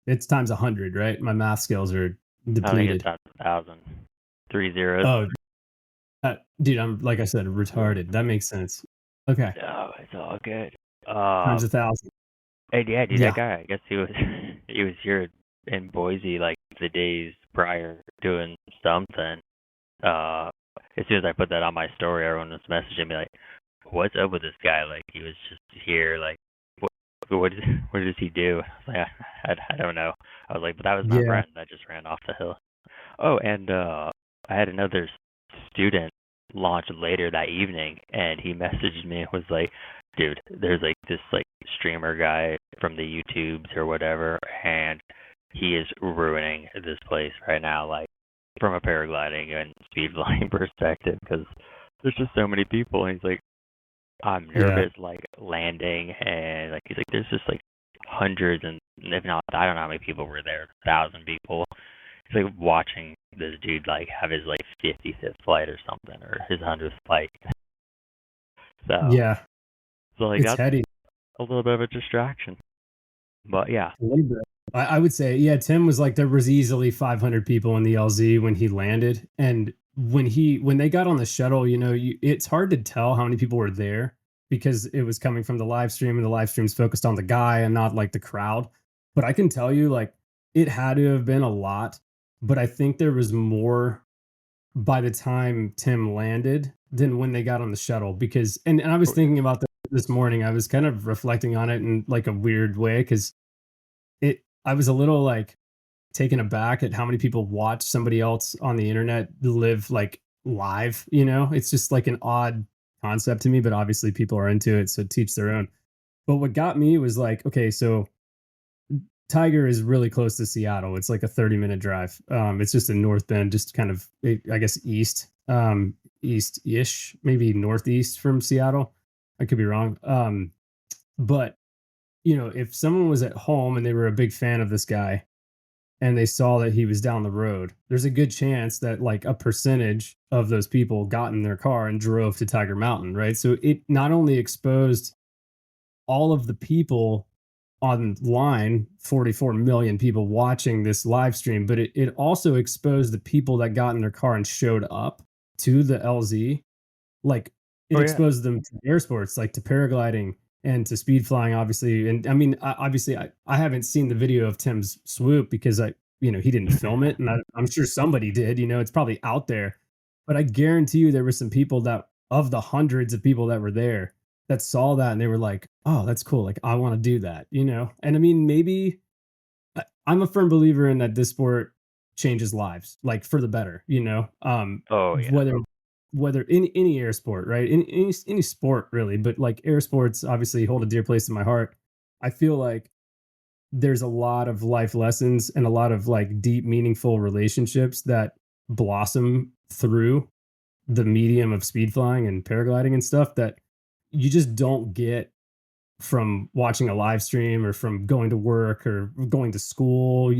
It's times 100, right? My math skills are I think it's depleted. times 1,000. 3 zeros. Oh, dude, I'm like I said, retarded. That makes sense. Okay, No, it's all good. times 1,000. And yeah, dude, that Yeah, guy, I guess he was he was here in Boise like the days prior doing something. Uh, as soon as I put that on my story, everyone was messaging me like, "What's up with this guy? Like, he was just here. Like, what does he do?" I was like, I don't know. I was like, but that was my yeah. friend that just ran off the hill. Oh, and I had another student launch later that evening, and he messaged me and was like, "Dude, there's like this like streamer guy from the YouTubes or whatever, and he is ruining this place right now, like from a paragliding and speed flying perspective, because there's just so many people." And he's like, "I'm Yeah. nervous, like landing, and like he's like, there's just like hundreds and if not, I don't know how many people were there, 1,000 people." it's like watching this dude like have his like 55th flight or something, or his 100th flight. So Yeah, like it's that's heady. a little bit of a distraction. But yeah. A little bit. I would say, yeah, Tim was like, there was easily 500 people in the LZ when he landed. And when they got on the shuttle, it's hard to tell how many people were there because it was coming from the live stream and the live stream's focused on the guy and not like the crowd. But I can tell you, like, it had to have been a lot. But I think there was more by the time Tim landed than when they got on the shuttle because, and I was thinking about this morning. I was kind of reflecting on it in like a weird way because I was a little like taken aback at how many people watch somebody else on the internet live like live, it's just like an odd concept to me, but obviously people are into it. So teach their own. But what got me was like, okay, so Tiger is really close to Seattle. It's like a 30-minute drive. It's just in North Bend, just kind of, I guess, east-ish, maybe northeast from Seattle. I could be wrong. But if someone was at home and they were a big fan of this guy and they saw that he was down the road, there's a good chance that like a percentage of those people got in their car and drove to Tiger Mountain, right? So it not only exposed all of the people online, 44 million people watching this live stream, but it also exposed the people that got in their car and showed up to the LZ. Like it exposed them to air sports, like to paragliding and to speed flying, obviously. And I mean, I haven't seen the video of Tim's swoop because he didn't film it, and I'm sure somebody did. It's probably out there, but I guarantee you there were some people that, of the hundreds of people that were there, that saw that and they were like, "Oh, that's cool. Like, I want to do that." And I mean, maybe I'm a firm believer in that this sport changes lives, like for the better. Oh yeah. Whether in any air sport, right? In any sport really, but like air sports obviously hold a dear place in my heart. I feel like there's a lot of life lessons and a lot of like deep, meaningful relationships that blossom through the medium of speed flying and paragliding and stuff that you just don't get from watching a live stream or from going to work or going to school,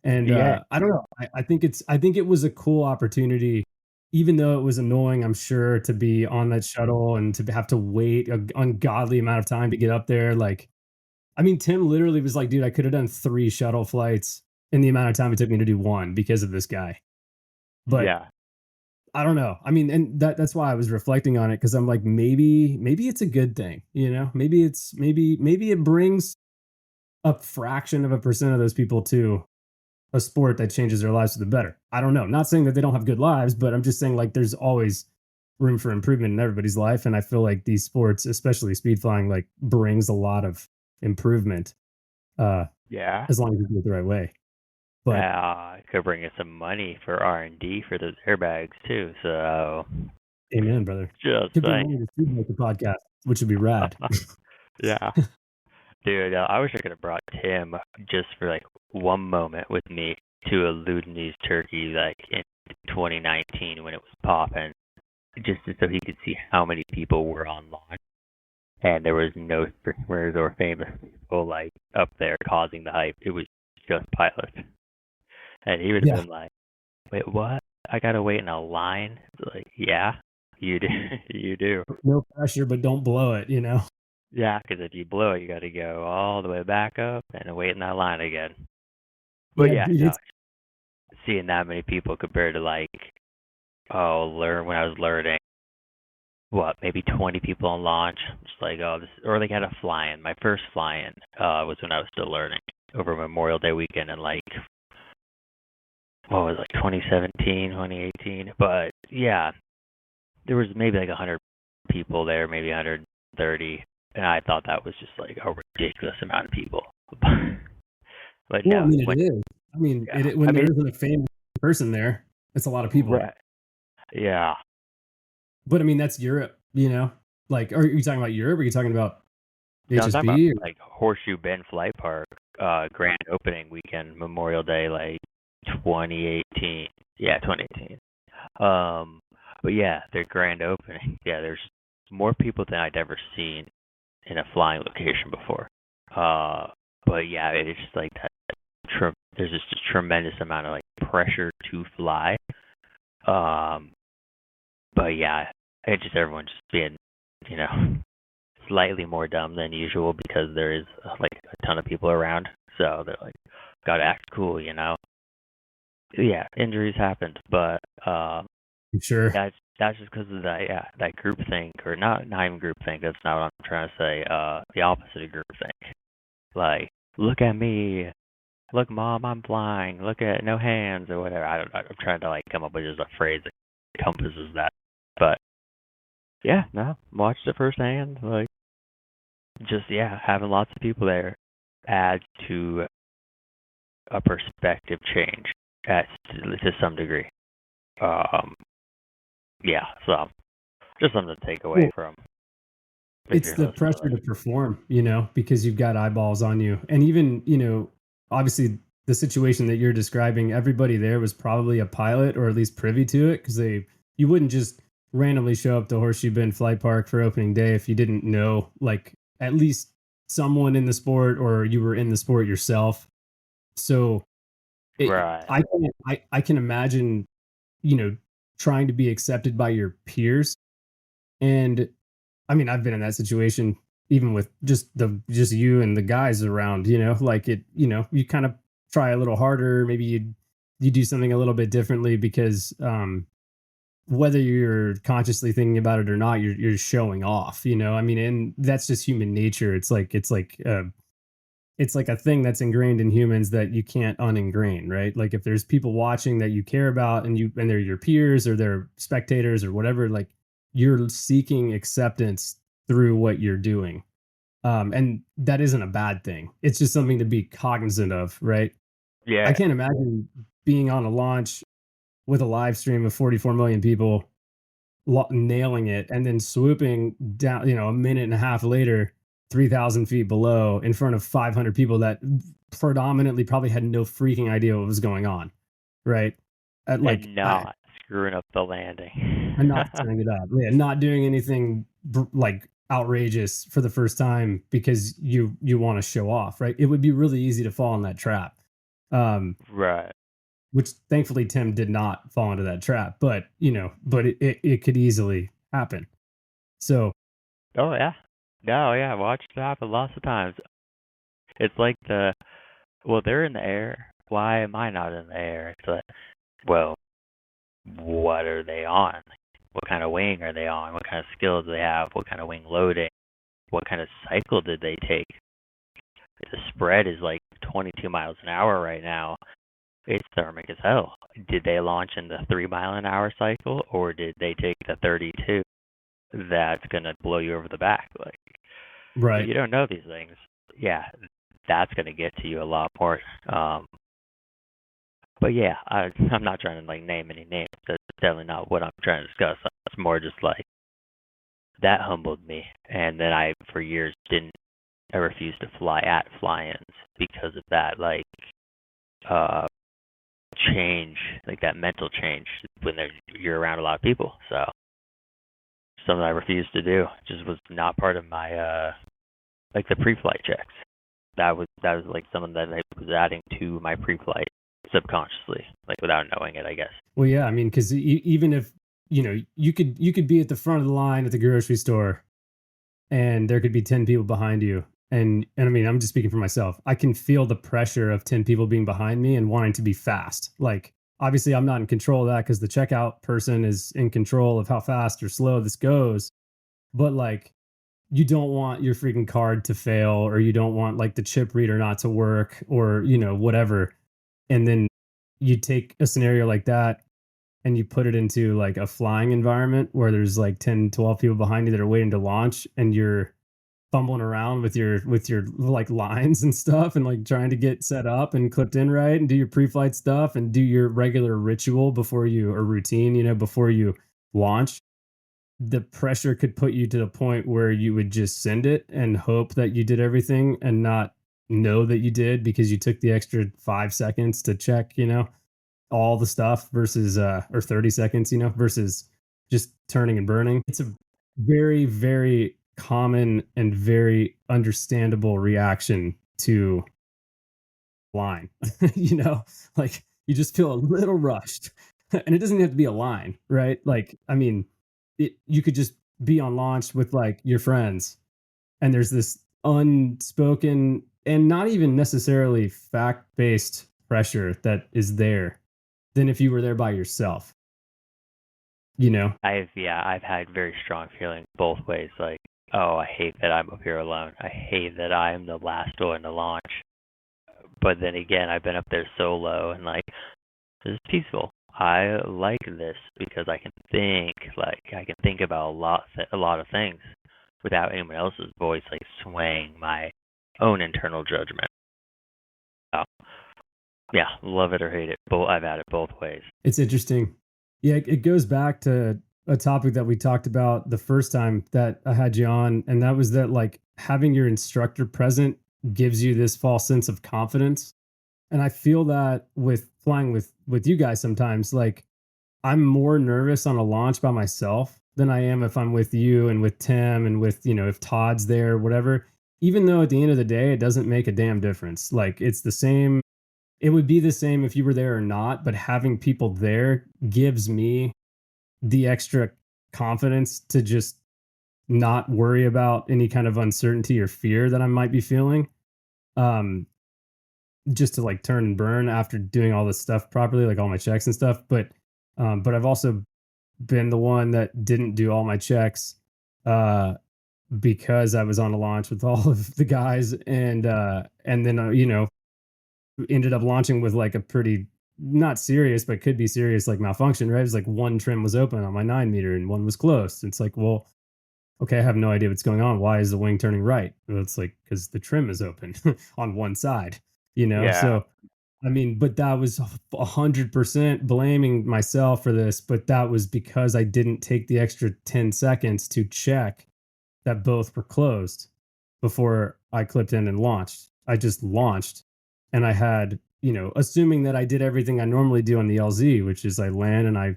And Yeah. I don't know. I think it was a cool opportunity, even though it was annoying, I'm sure, to be on that shuttle and to have to wait an ungodly amount of time to get up there. Like, I mean, Tim literally was like, dude, I could have done 3 shuttle flights in the amount of time it took me to do one because of this guy. But Yeah. I don't know. I mean, and that's why I was reflecting on it because I'm like, maybe it's a good thing, Maybe it brings a fraction of a percent of those people to a sport that changes their lives for the better. I don't know. Not saying that they don't have good lives, but I'm just saying like there's always room for improvement in everybody's life, and I feel like these sports, especially speed flying, like brings a lot of improvement. Yeah. As long as you do it the right way. But it could bring us some money for R&D for those airbags too. So amen, brother. just Could be saying. money to speed make the podcast, which would be rad. Yeah. Dude, I wish I could have brought Tim just for like one moment with me to a Ludenese turkey like in 2019 when it was popping, just so he could see how many people were on launch. And there was no streamers or famous people like up there causing the hype. It was just pilots. And he would have been like, "Wait, what? I gotta wait in a line?" Like, yeah, you do. You do. No pressure, but don't blow it, Yeah, because if you blow it, you got to go all the way back up and wait in that line again. But yeah, dude, no, seeing that many people compared to like, when I was learning, what, maybe 20 people on launch. Just like, or they had a fly-in. My first fly-in was when I was still learning over Memorial Day weekend in like, what was it, like 2017, 2018. But yeah, there was maybe like 100 people there, maybe 130. And I thought that was just like a ridiculous amount of people. But well, no, I mean, it is. I mean, yeah. when there isn't a famous person there, it's a lot of people. Right. Yeah. But I mean, that's Europe, Like, are you talking about Europe? Or are you talking about No, I'm talking about HSB? like Horseshoe Bend Flight Park, grand opening weekend, Memorial Day, like 2018. Yeah, 2018. But yeah, their grand opening. Yeah, there's more people than I'd ever seen in a flying location before. But yeah, it's just like that there's just a tremendous amount of like pressure to fly. But yeah, it's just everyone just being, you know, slightly more dumb than usual because there is like a ton of people around. So they're like, gotta act cool, you know. Yeah, injuries happened, but Sure. that's just because of that group think, or not even group think. That's not what I'm trying to say. The opposite of group think. Like, look at me, look, mom, I'm flying. Look at no hands or whatever. I'm trying to like come up with just a phrase that encompasses that. But yeah, no, watched it firsthand. Like, just having lots of people there adds to a perspective change to some degree. So just something to take away from. It's the pressure to perform, you know, because you've got eyeballs on you. And even, you know, obviously the situation that you're describing, everybody there was probably a pilot or at least privy to it, because you wouldn't just randomly show up to Horseshoe Bend Flight Park for opening day if you didn't know, like, at least someone in the sport, or you were in the sport yourself. So Right. I can imagine, you know, trying to be accepted by your peers. And I mean, I've been in that situation even with just you and the guys around, you know, like you kind of try a little harder, maybe you do something a little bit differently because whether you're consciously thinking about it or not, you're showing off, you know. I mean, and that's just human nature. It's like a thing that's ingrained in humans that you can't uningrain, right? Like if there's people watching that you care about and they're your peers or they're spectators or whatever, like you're seeking acceptance through what you're doing. And that isn't a bad thing. It's just something to be cognizant of, right? I Yeah. can't imagine being on a launch with a live stream of 44 million people nailing it and then swooping down, you know, a minute and a half later, 3,000 feet below in front of 500 people that predominantly probably had no freaking idea what was going on. Right. At like, And not screwing up the landing. I'm not setting it up. Yeah, not doing anything like outrageous for the first time because you want to show off, right? It would be really easy to fall in that trap. Right. Which thankfully Tim did not fall into that trap, but you know, but it could easily happen. So Oh yeah. No, yeah, watched it happen lots of times. It's like they're in the air. Why am I not in the air? It's like, well, what are they on? What kind of wing are they on? What kind of skills do they have? What kind of wing loading? What kind of cycle did they take? The spread is like 22 miles an hour right now. It's thermic as hell. Did they launch in the 3 mile an hour cycle, or did they take the 32? That's gonna blow you over the back. Like, right. you don't know these things. Yeah, that's gonna get to you a lot more. But yeah, I'm not trying to like name any names. That's definitely not what I'm trying to discuss. It's more just like that humbled me, and then for years I refused to fly at fly-ins because of that, like change, like that mental change when you're around a lot of people. So something I refused to do. Just was not part of my like the pre-flight checks. That was like something that I was adding to my pre-flight subconsciously, like without knowing it, I guess. Well, yeah, I mean, because even if you know, you could be at the front of the line at the grocery store, and there could be 10 people behind you, and I mean, I'm just speaking for myself. I can feel the pressure of 10 people being behind me and wanting to be fast. Like, obviously, I'm not in control of that because the checkout person is in control of how fast or slow this goes. But like, you don't want your freaking card to fail, or you don't want like the chip reader not to work, or you know, whatever. And then you take a scenario like that and you put it into like a flying environment where there's like 10, 12 people behind you that are waiting to launch, and you're fumbling around with your like lines and stuff, and like trying to get set up and clipped in right and do your pre-flight stuff and do your regular ritual before you, or routine, you know, before you launch. The pressure could put you to the point where you would just send it and hope that you did everything and not know that you did, because you took the extra 5 seconds to check, you know, all the stuff versus or 30 seconds, you know, versus just turning and burning. It's a very, very common and very understandable reaction to line, you know, like you just feel a little rushed. And it doesn't have to be a line, right? Like, I mean, you could just be on launch with like your friends, and there's this unspoken and not even necessarily fact based pressure that is there than if you were there by yourself, you know? I've had very strong feelings both ways. Like, oh, I hate that I'm up here alone. I hate that I'm the last one to launch. But then again, I've been up there solo and like, this is peaceful. I like this because I can think about a lot of things without anyone else's voice like swaying my own internal judgment. So, yeah, love it or hate it. I've had it both ways. It's interesting. Yeah, it goes back to a topic that we talked about the first time that I had you on, and that was that like having your instructor present gives you this false sense of confidence. And I feel that with flying with you guys sometimes, like I'm more nervous on a launch by myself than I am if I'm with you and with Tim and with, you know, if Todd's there, whatever. Even though at the end of the day, it doesn't make a damn difference. Like it's the same. It would be the same if you were there or not, but having people there gives me the extra confidence to just not worry about any kind of uncertainty or fear that I might be feeling. Um, just to like turn and burn after doing all this stuff properly, like all my checks and stuff. But I've also been the one that didn't do all my checks uh because I was on a launch with all of the guys, and then you know, ended up launching with like a pretty not serious but could be serious like malfunction, right? It's like one trim was open on my 9 meter and one was closed. It's like, well, okay, I have no idea what's going on. Why is the wing turning right? Well, it's like because the trim is open on one side, you know. Yeah. So I mean, but that was 100% blaming myself for this, but that was because I didn't take the extra 10 seconds to check that both were closed before I clipped in and launched. I just launched, and I had, you know, assuming that I did everything I normally do on the LZ, which is I land and I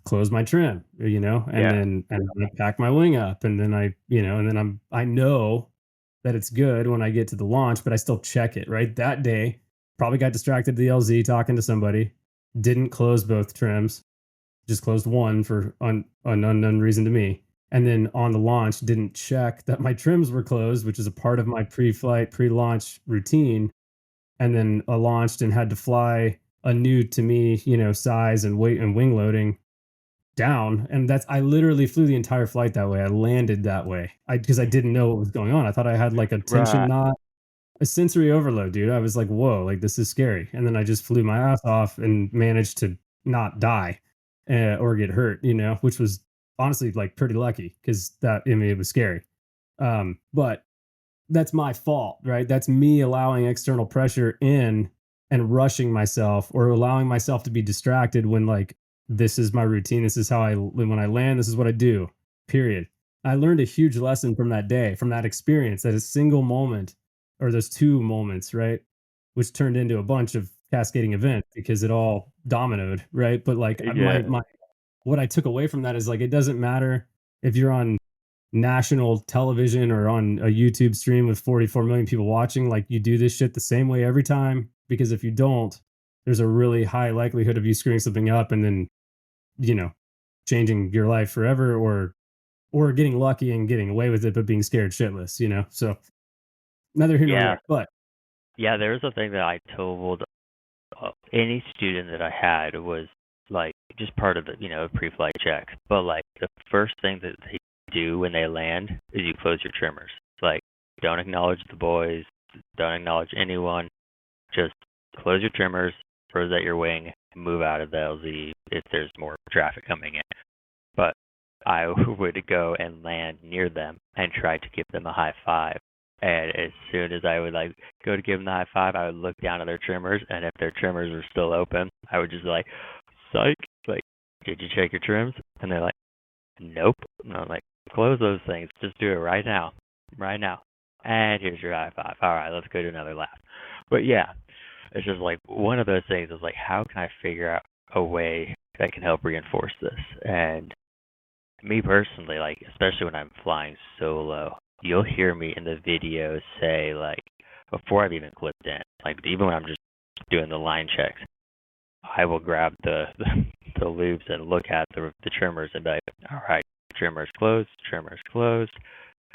close my trim, you know, and Yeah. then I pack my wing up, and then I, you know, and then I know that it's good when I get to the launch, but I still check it, right? That day, probably got distracted to the LZ talking to somebody, didn't close both trims, just closed one for an unknown reason to me. And then on the launch, didn't check that my trims were closed, which is a part of my pre-flight, pre-launch routine. And then I launched and had to fly a new to me, you know, size and weight and wing loading down. And that's I literally flew the entire flight that way. I landed that way. Because I didn't know what was going on. I thought I had like a tension Right. knot, a sensory overload, dude. I was like, whoa, like this is scary. And then I just flew my ass off and managed to not die or get hurt, you know, which was honestly like pretty lucky because that, I mean, it was scary. But that's my fault, right? That's me allowing external pressure in and rushing myself or allowing myself to be distracted when like this is my routine. This is how when I land, this is what I do. Period. I learned a huge lesson from that day, from that experience, that a single moment or those two moments, right? Which turned into a bunch of cascading events because it all dominoed, right? But like Yeah. my what I took away from that is like it doesn't matter if you're on national television or on a YouTube stream with 44 million people watching, like you do this shit the same way every time. Because if you don't, there's a really high likelihood of you screwing something up and then, you know, changing your life forever or getting lucky and getting away with it, but being scared shitless, you know? So neither here nor Yeah. there. But Yeah, there's a thing that I told any student that I had was like just part of the, pre-flight checks. But like the first thing that they do when they land is you close your trimmers. Like don't acknowledge the boys, don't acknowledge anyone. Just close your trimmers, close at your wing, move out of the LZ if there's more traffic coming in. But I would go and land near them and try to give them a high five. And as soon as I would like go to give them the high five, I would look down at their trimmers, and if their trimmers were still open, I would just like, psych, like, did you check your trims? And they're like, nope. And I'm like, close those things. Just do it right now, right now. And here's your high five. All right, let's go to another lap. But yeah, it's just like one of those things is like, how can I figure out a way that can help reinforce this? And me personally, like, especially when I'm flying solo, you'll hear me in the videos say, like, before I've even clipped in. Like even when I'm just doing the line checks, I will grab the loops and look at the trimmers and be like, all right, trimmer's closed, trimmer's closed.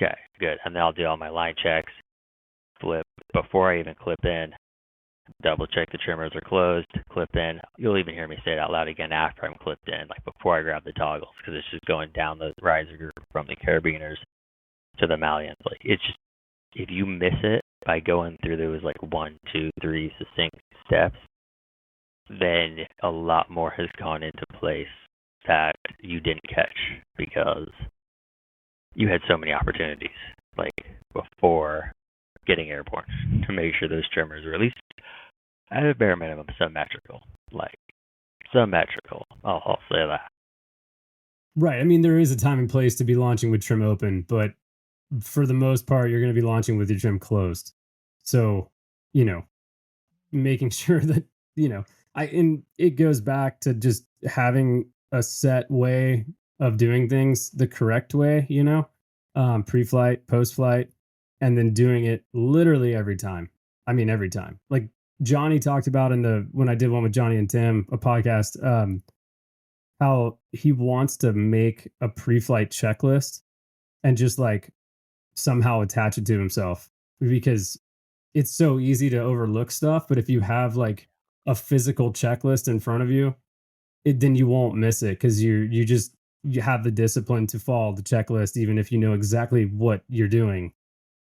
Okay, good. And then I'll do all my line checks, flip before I even clip in. Double check the trimmers are closed, clip in. You'll even hear me say it out loud again after I'm clipped in, like before I grab the toggles, because it's just going down the riser group from the carabiners to the malleons. Like it's just, if you miss it by going through those like 1, 2, 3 succinct steps, then a lot more has gone into place that you didn't catch because you had so many opportunities, like before getting airborne, to make sure those trimmers are at least at a bare minimum symmetrical. Like symmetrical. I'll say that. Right. I mean, there is a time and place to be launching with trim open, but for the most part, you're going to be launching with your trim closed. So, you know, making sure that, and it goes back to just having a set way of doing things the correct way, pre-flight, post-flight, and then doing it literally every time. I mean, every time. Like Johnny talked about when I did one with Johnny and Tim, a podcast, how he wants to make a pre-flight checklist and just like somehow attach it to himself, because it's so easy to overlook stuff. But if you have like a physical checklist in front of you, then you won't miss it, because you have the discipline to follow the checklist, even if you know exactly what you're doing.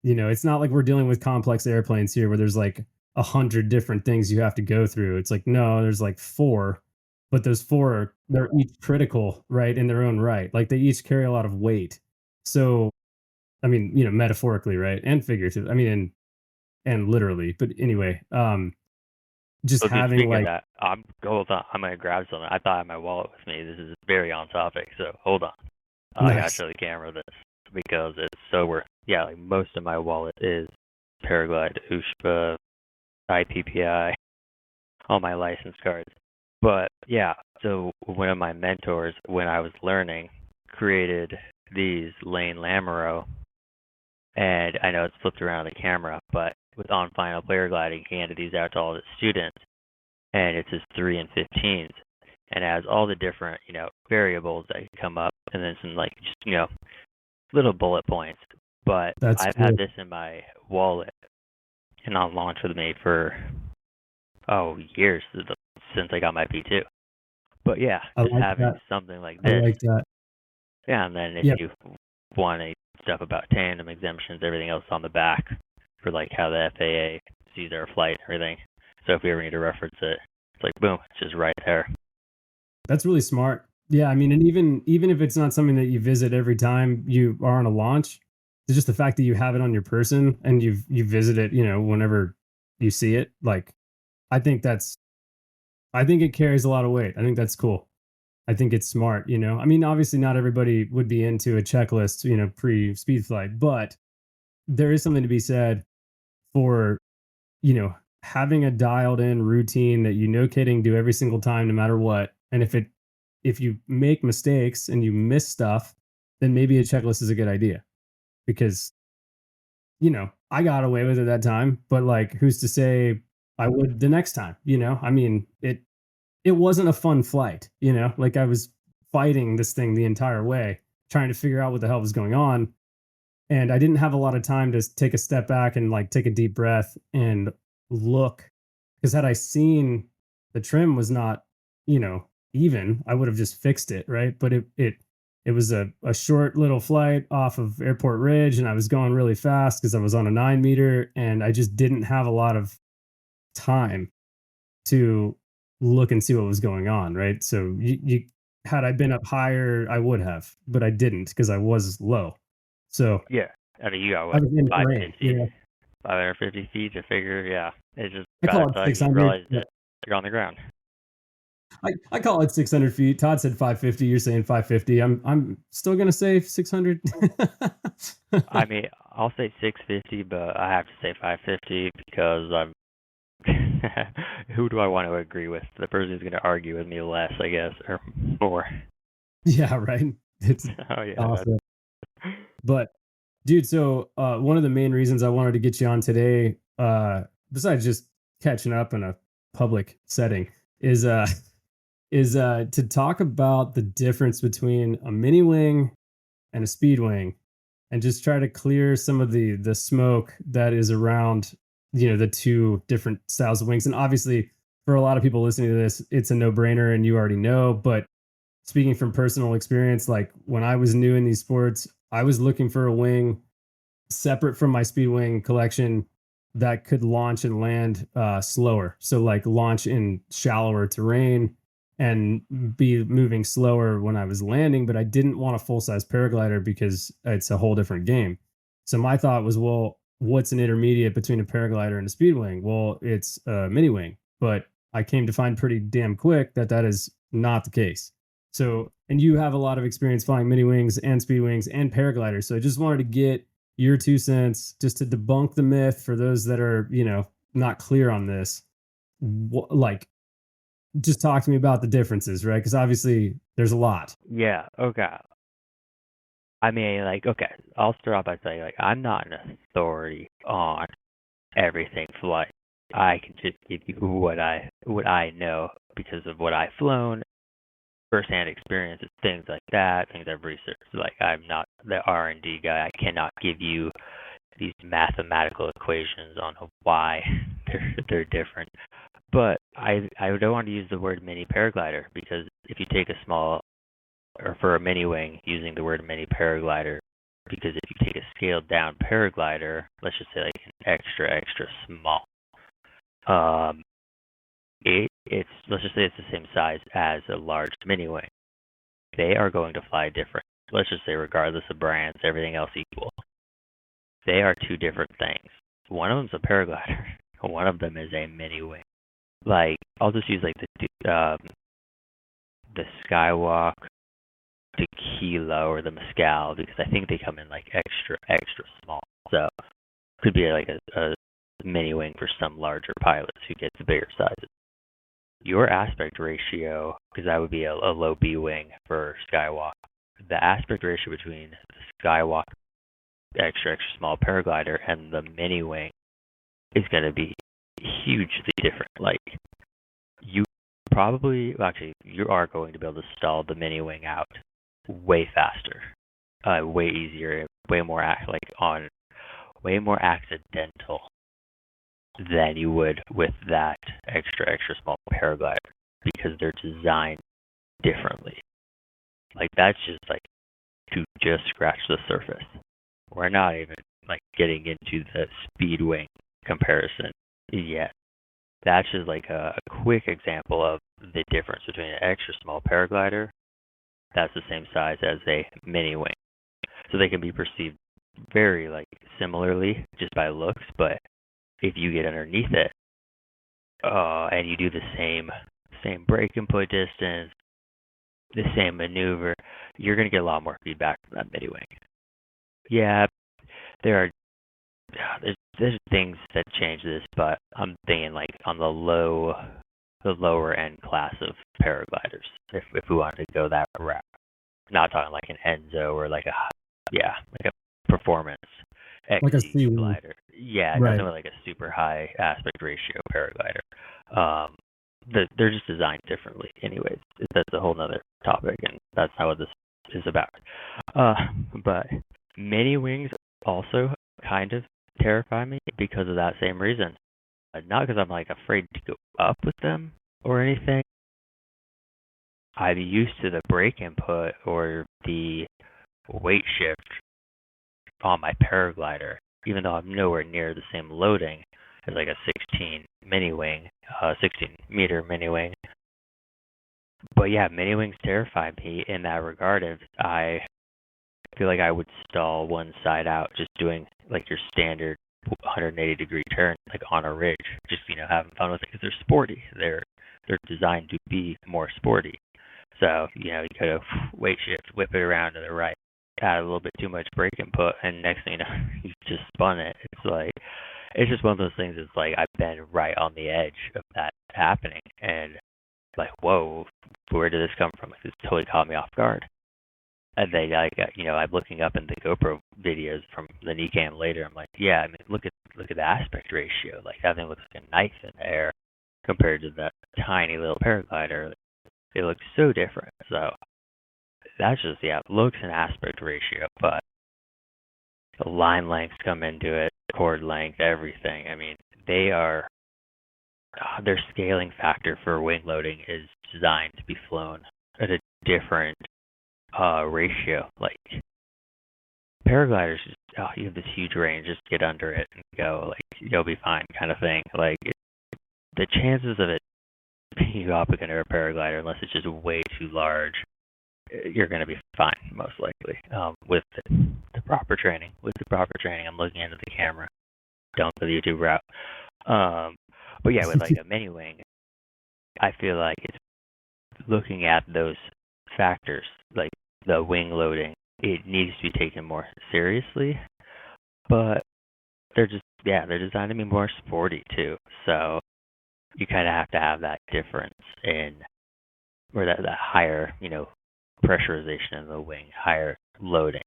It's not like we're dealing with complex airplanes here where there's like 100 different things you have to go through. It's like, no, there's like 4, but those 4, they're each critical, right, in their own right. Like they each carry a lot of weight. So, I mean, metaphorically, right, and figurative. I mean, and literally. But anyway, just So dude, having speaking of like, that, I'm gonna grab something. I thought I had my wallet with me. This is very on topic, so hold on. I gotta nice. show the camera this because it's so worth. Yeah, like most of my wallet is Paraglide, USHPA, IPPI, all my license cards. But yeah, so one of my mentors, when I was learning, created these Lane Lamoureux, and I know it's flipped around the camera, but with On Final Paragliding, he handed these out to all the students, and it's his 3 and 15s, and it has all the different, variables that can come up, and then some like just, little bullet points. But That's I've cool. had this in my wallet and on launch with me for years since I got my P2. But yeah, I just like having that. something like I this. like that. Yeah, and then if Yep. you want any stuff about tandem exemptions, everything else on the back for like how the FAA sees our flight and everything. So if we ever need to reference it, it's like boom, it's just right there. That's really smart. Yeah, I mean, and even if it's not something that you visit every time you are on a launch, it's just the fact that you have it on your person and you visit it, whenever you see it. Like, I think it carries a lot of weight. I think that's cool. I think it's smart. I mean, obviously, not everybody would be into a checklist, pre speed flight, but there is something to be said for, having a dialed in routine that kidding do every single time, no matter what. And if you make mistakes and you miss stuff, then maybe a checklist is a good idea, because, I got away with it that time, but like, who's to say I would the next time? I mean, it wasn't a fun flight, like I was fighting this thing the entire way, trying to figure out what the hell was going on. And I didn't have a lot of time to take a step back and like take a deep breath and look. Because had I seen the trim was not, even, I would have just fixed it, right? But it was a short little flight off of Airport Ridge, and I was going really fast because I was on a 9-meter, and I just didn't have a lot of time to look and see what was going on, right? So you had I been up higher, I would have, but I didn't because I was low. So Yeah. I mean, you got I what, was in terrain, 550, 550 feet to figure. Yeah, it's just I by the call it time you 600. realize that you're on the ground. I call it 600 feet. Todd said 550. You're saying 550. I'm still gonna say 600. I mean, I'll say 650, but I have to say 550 because I'm. Who do I want to agree with? The person who's going to argue with me less, I guess, or more. Yeah, right. It's Oh yeah. awesome. But dude, so one of the main reasons I wanted to get you on today besides just catching up in a public setting, is to talk about the difference between a mini wing and a speed wing, and just try to clear some of the smoke that is around, the two different styles of wings. And obviously, for a lot of people listening to this, it's a no-brainer and you already know. But speaking from personal experience, like when I was new in these sports, I was looking for a wing separate from my speed wing collection that could launch and land slower. So like launch in shallower terrain and be moving slower when I was landing, but I didn't want a full size paraglider because it's a whole different game. So my thought was, well, what's an intermediate between a paraglider and a speed wing? Well, it's a mini wing, but I came to find pretty damn quick that that is not the case. So, and you have a lot of experience flying mini wings and speed wings and paragliders. So I just wanted to get your 2 cents just to debunk the myth for those that are, not clear on this. Like, just talk to me about the differences, right? Because obviously there's a lot. Yeah, okay. I mean, like, okay, I'll start off by saying, like, I'm not an authority on everything flight. I can just give you what I know because of what I've flown, firsthand experiences, things like that, things I've researched. Like, I'm not the R&D guy. I cannot give you these mathematical equations on why they're different. But I don't want to use the word mini paraglider, because if you take a small, or for a mini wing, using the word mini paraglider, because if you take a scaled down paraglider, let's just say like an extra small, it's let's just say it's the same size as a large mini wing. They are going to fly different. Let's just say regardless of brands, everything else equal. They are two different things. One of them's a paraglider. One of them is a mini wing. Like, I'll just use like the Skywalk, the Kilo, or the Mescal, because I think they come in like extra small. So could be like a mini wing for some larger pilots who get the bigger sizes. Your aspect ratio, because that would be a low B wing for Skywalk, the aspect ratio between the Skywalk extra small paraglider and the mini wing is going to be hugely different. Like, you probably, actually, you are going to be able to stall the mini wing out way faster, way easier, way more accidental than you would with that extra small paraglider, because they're designed differently. Like, that's just like to just scratch the surface. We're not even like getting into the speed wing comparison yet. That's just like a quick example of the difference between an extra small paraglider that's the same size as a mini wing. So they can be perceived very like similarly just by looks, but if you get underneath it, and you do the same brake input distance, the same maneuver, you're going to get a lot more feedback from that mini wing. Yeah, there's things that change this, but I'm thinking like on the lower end class of paragliders, if we wanted to go that route. Not talking like an Enzo or like a performance Like a XC glider. Yeah, right. Nothing with like a super high aspect ratio paraglider. They're just designed differently anyways. That's a whole nother topic, and that's not what this is about. But mini wings also kind of terrify me because of that same reason. Not because I'm like afraid to go up with them or anything. I'm used to the brake input or the weight shift on my paraglider, even though I'm nowhere near the same loading as like a 16 meter mini wing. But yeah, mini wings terrify me in that regard. If I feel like I would stall one side out just doing like your standard 180 degree turn, like on a ridge, just having fun with it, because they're sporty. They're designed to be more sporty. So you kind of weight shift, whip it around to the right, add a little bit too much brake input, and next thing you know, you just spun it. It's just one of those things. It's like I've been right on the edge of that happening, and like, whoa, where did this come from? Like, this totally caught me off guard. And then I'm looking up in the GoPro videos from the knee cam later. I'm like, yeah, I mean, look at look at the aspect ratio. Like that thing looks like a knife in the air compared to that tiny little paraglider. It looks so different. So that's just looks and aspect ratio, but the line lengths come into it, cord length, everything. I mean, their scaling factor for wing loading is designed to be flown at a different ratio. Like paragliders, you have this huge range, just get under it and go, like you'll be fine, kind of thing. Like the chances of it being up against a paraglider, unless it's just way too large, you're going to be fine, most likely, with the proper training. With the proper training, I'm looking into the camera. Don't go the YouTube route. But yeah, with like a mini wing, I feel like it's looking at those factors, like the wing loading. It needs to be taken more seriously, but they're designed to be more sporty too. So you kind of have to have that difference in, or that higher, pressurization in the wing, higher loading,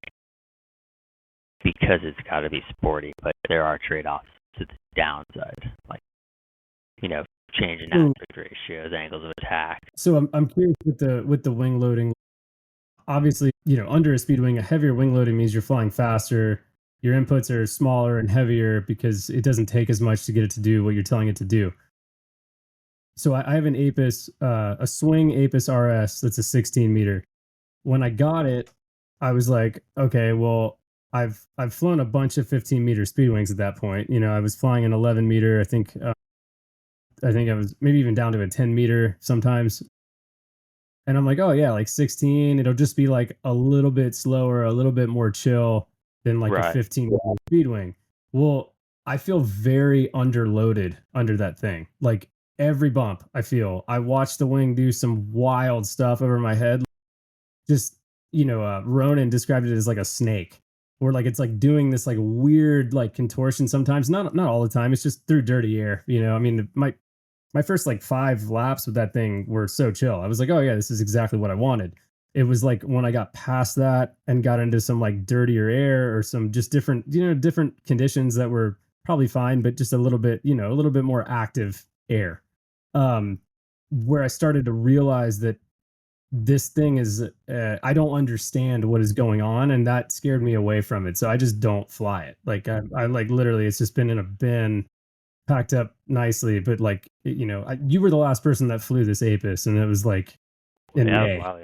because it's got to be sporty. But there are trade-offs to the downside, like changing aspect ratios, angles of attack. So I'm curious with the wing loading. Obviously, under a speed wing, a heavier wing loading means you're flying faster. Your inputs are smaller and heavier because it doesn't take as much to get it to do what you're telling it to do. So I have an Apis, a Swing Apis RS that's a 16 meter. When I got it, I was like, okay, well, I've flown a bunch of 15 meter speed wings at that point. I was flying an 11 meter. I think I was maybe even down to a 10 meter sometimes. And I'm like, oh yeah, like 16, it'll just be like a little bit slower, a little bit more chill than like a 15 meter speed wing. Well, I feel very underloaded under that thing. Like every bump I watch the wing do some wild stuff over my head. Just, Ronan described it as like a snake, where like it's like doing this like weird like contortion sometimes, not all the time. It's just through dirty air. I mean, my first like 5 laps with that thing were so chill. I was like, oh yeah, this is exactly what I wanted. It was like when I got past that and got into some like dirtier air or some just different, different conditions that were probably fine, but just a little bit more active air. Where I started to realize that this thing is, I don't understand what is going on, and that scared me away from it. So I just don't fly it. Like I like literally, it's just been in a bin, packed up nicely. But like, you were the last person that flew this Apis, and it was like in May. Wow,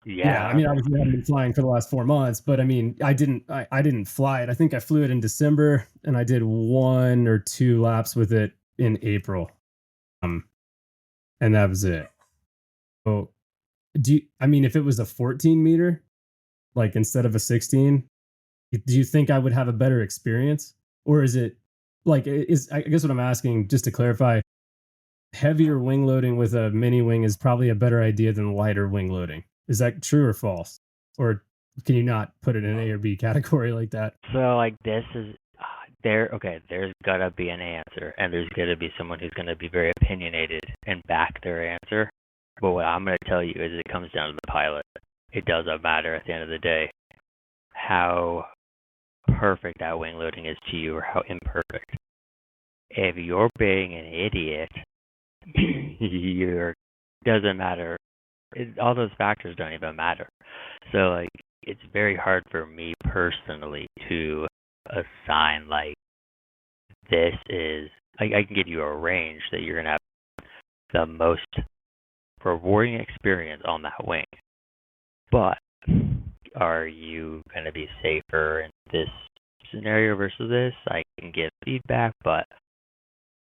Yeah. I mean, obviously I haven't been flying for the last 4 months, but I mean, I didn't fly it. I think I flew it in December, and I did 1 or 2 laps with it in April. And that was it. So if it was a 14 meter, like instead of a 16, do you think I would have a better experience? Or is it like, I guess what I'm asking, just to clarify, heavier wing loading with a mini wing is probably a better idea than lighter wing loading. Is that true or false? Or can you not put it in an A or B category like that? So like this is there's gotta be an answer, and there's gotta be someone who's gonna be very opinionated and back their answer. But what I'm gonna tell you is it comes down to the pilot. It doesn't matter at the end of the day how perfect that wing loading is to you or how imperfect. If you're being an idiot, doesn't matter. All those factors don't even matter. So like it's very hard for me personally to assign like this is I can give you a range that you're gonna have the most rewarding experience on that wing. But are you gonna be safer in this scenario versus this? I can give feedback, but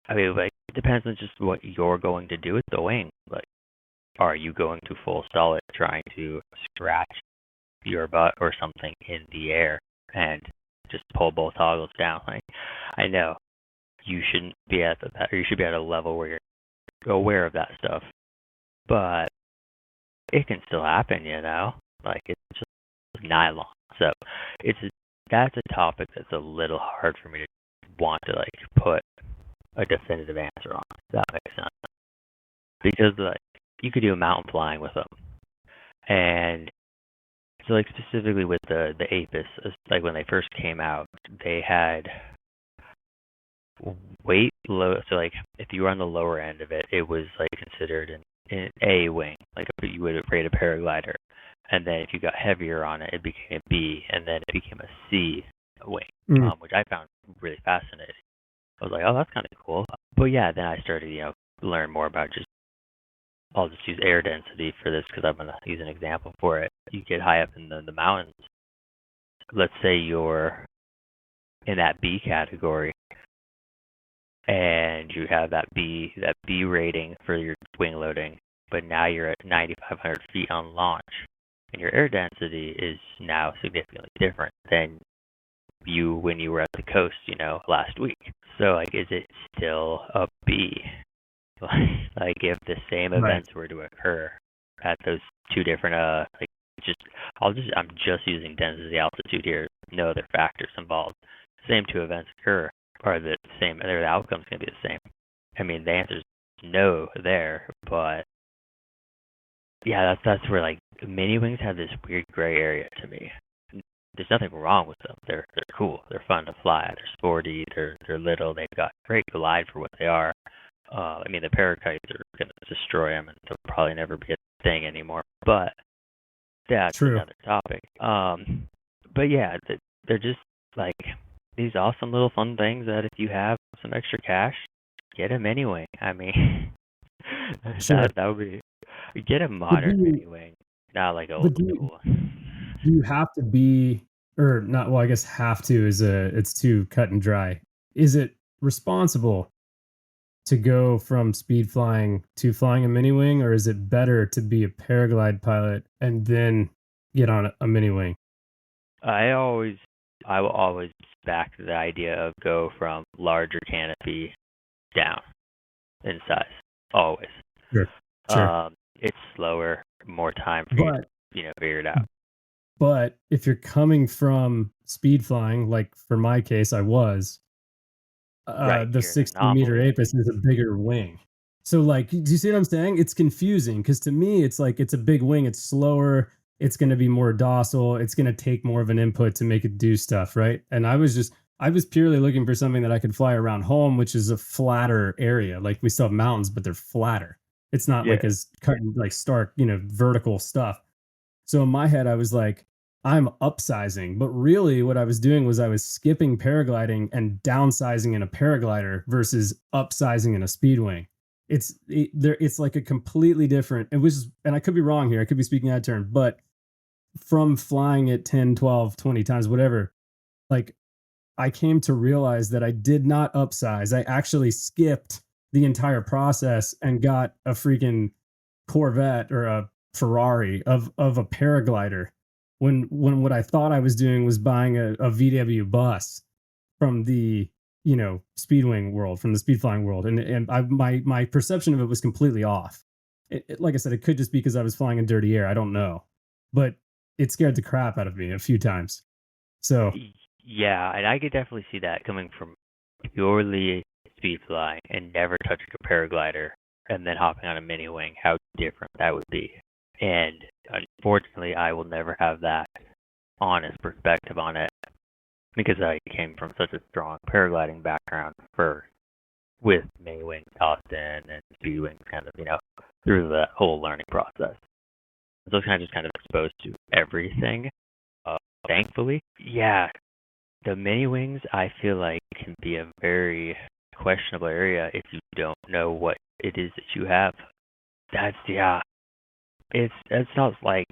I mean like it depends on just what you're going to do with the wing. Like are you going to full stall it trying to scratch your butt or something in the air and just pull both toggles down? Like I know you shouldn't be at or you should be at a level where you're aware of that stuff, but it can still happen, like it's just nylon. So that's a topic that's a little hard for me to want to like put a definitive answer on, if that makes sense, because like you could do mountain flying with them. And so like specifically with the Apis, like when they first came out, they had weight low. So like if you were on the lower end of it, it was like considered an A wing, like you would rate a paraglider. And then if you got heavier on it, it became a B, and then it became a C wing, which I found really fascinating. I was like, oh, that's kind of cool. But yeah, then I started, learn more about I'll just use air density for this because I'm going to use an example for it. You get high up in the mountains. Let's say you're in that B category and you have that B rating for your wing loading, but now you're at 9,500 feet on launch, and your air density is now significantly different than when you were at the coast, last week. So, like, is it still a B? Like, if the same events were to occur at those two different, I'm just using density altitude here, no other factors involved. Same two events occur, are the same, the outcome's going to be the same. I mean, the answer's no there, but yeah, that's where, like, mini wings have this weird gray area to me. There's nothing wrong with them. They're cool. They're fun to fly. They're sporty. They're little. They've got great glide for what they are. I mean, the parakites are going to destroy them, and they'll probably never be a thing anymore. But that's another topic. But yeah, they're just like these awesome little fun things that if you have some extra cash, get a mini wing. I mean, that would be, get a modern mini wing, not like old school. Do you have to be, or not? Well, I guess have to it's too cut and dry. Is it responsible to go from speed flying to flying a mini wing, or is it better to be a paraglide pilot and then get on a mini wing? I will always back the idea of go from larger canopy down in size. Always. Sure. It's slower, more time for you to figure it out. But if you're coming from speed flying, like for my case, I was, the 60-meter Apis is a bigger wing. So, like, do you see what I'm saying? It's confusing because to me, it's like it's a big wing. It's slower. It's going to be more docile. It's going to take more of an input to make it do stuff, right? And I was purely looking for something that I could fly around home, which is a flatter area. Like we still have mountains, but they're flatter. It's not like as like stark, vertical stuff. So in my head, I was like, I'm upsizing, but really what I was doing was I was skipping paragliding and downsizing in a paraglider versus upsizing in a speedwing. It's like a completely different, and I could be wrong here. I could be speaking out of turn, but from flying it 10, 12, 20 times, whatever, like I came to realize that I did not upsize. I actually skipped the entire process and got a freaking Corvette or a Ferrari of a paraglider when what I thought I was doing was buying a VW bus from the speedwing world, from the speed flying world, and my perception of it was completely off. Like I said, it could just be because I was flying in dirty air. I don't know, but it scared the crap out of me a few times. So yeah, and I could definitely see that coming from purely speed flying and never touching a paraglider and then hopping on a mini wing, how different that would be. And unfortunately, I will never have that honest perspective on it because I came from such a strong paragliding background first, with mini wings tossed in and speed wings kind of, through the whole learning process. So I was kind of exposed to everything, thankfully. Yeah, the mini wings, I feel like, can be a very questionable area if you don't know what it is that you have. It's not like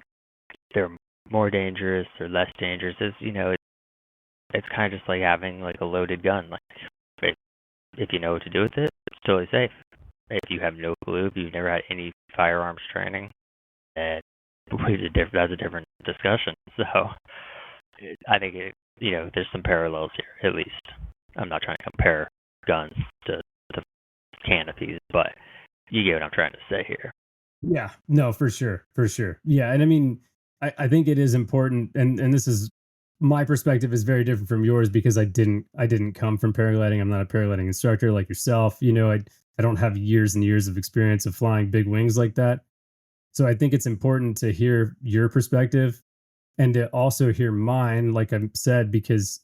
they're more dangerous or less dangerous. It's kind of just like having like a loaded gun. Like if you know what to do with it, it's totally safe. If you have no clue, if you've never had any firearms training, then that's a different discussion. So I think there's some parallels here, at least. I'm not trying to compare guns to canopies, but you get what I'm trying to say here. Yeah, no, for sure. Yeah, and I mean, I think it is important, and this is my perspective is very different from yours because I didn't come from paragliding. I'm not a paragliding instructor like yourself. I don't have years and years of experience of flying big wings like that. So I think it's important to hear your perspective and to also hear mine, like I said, because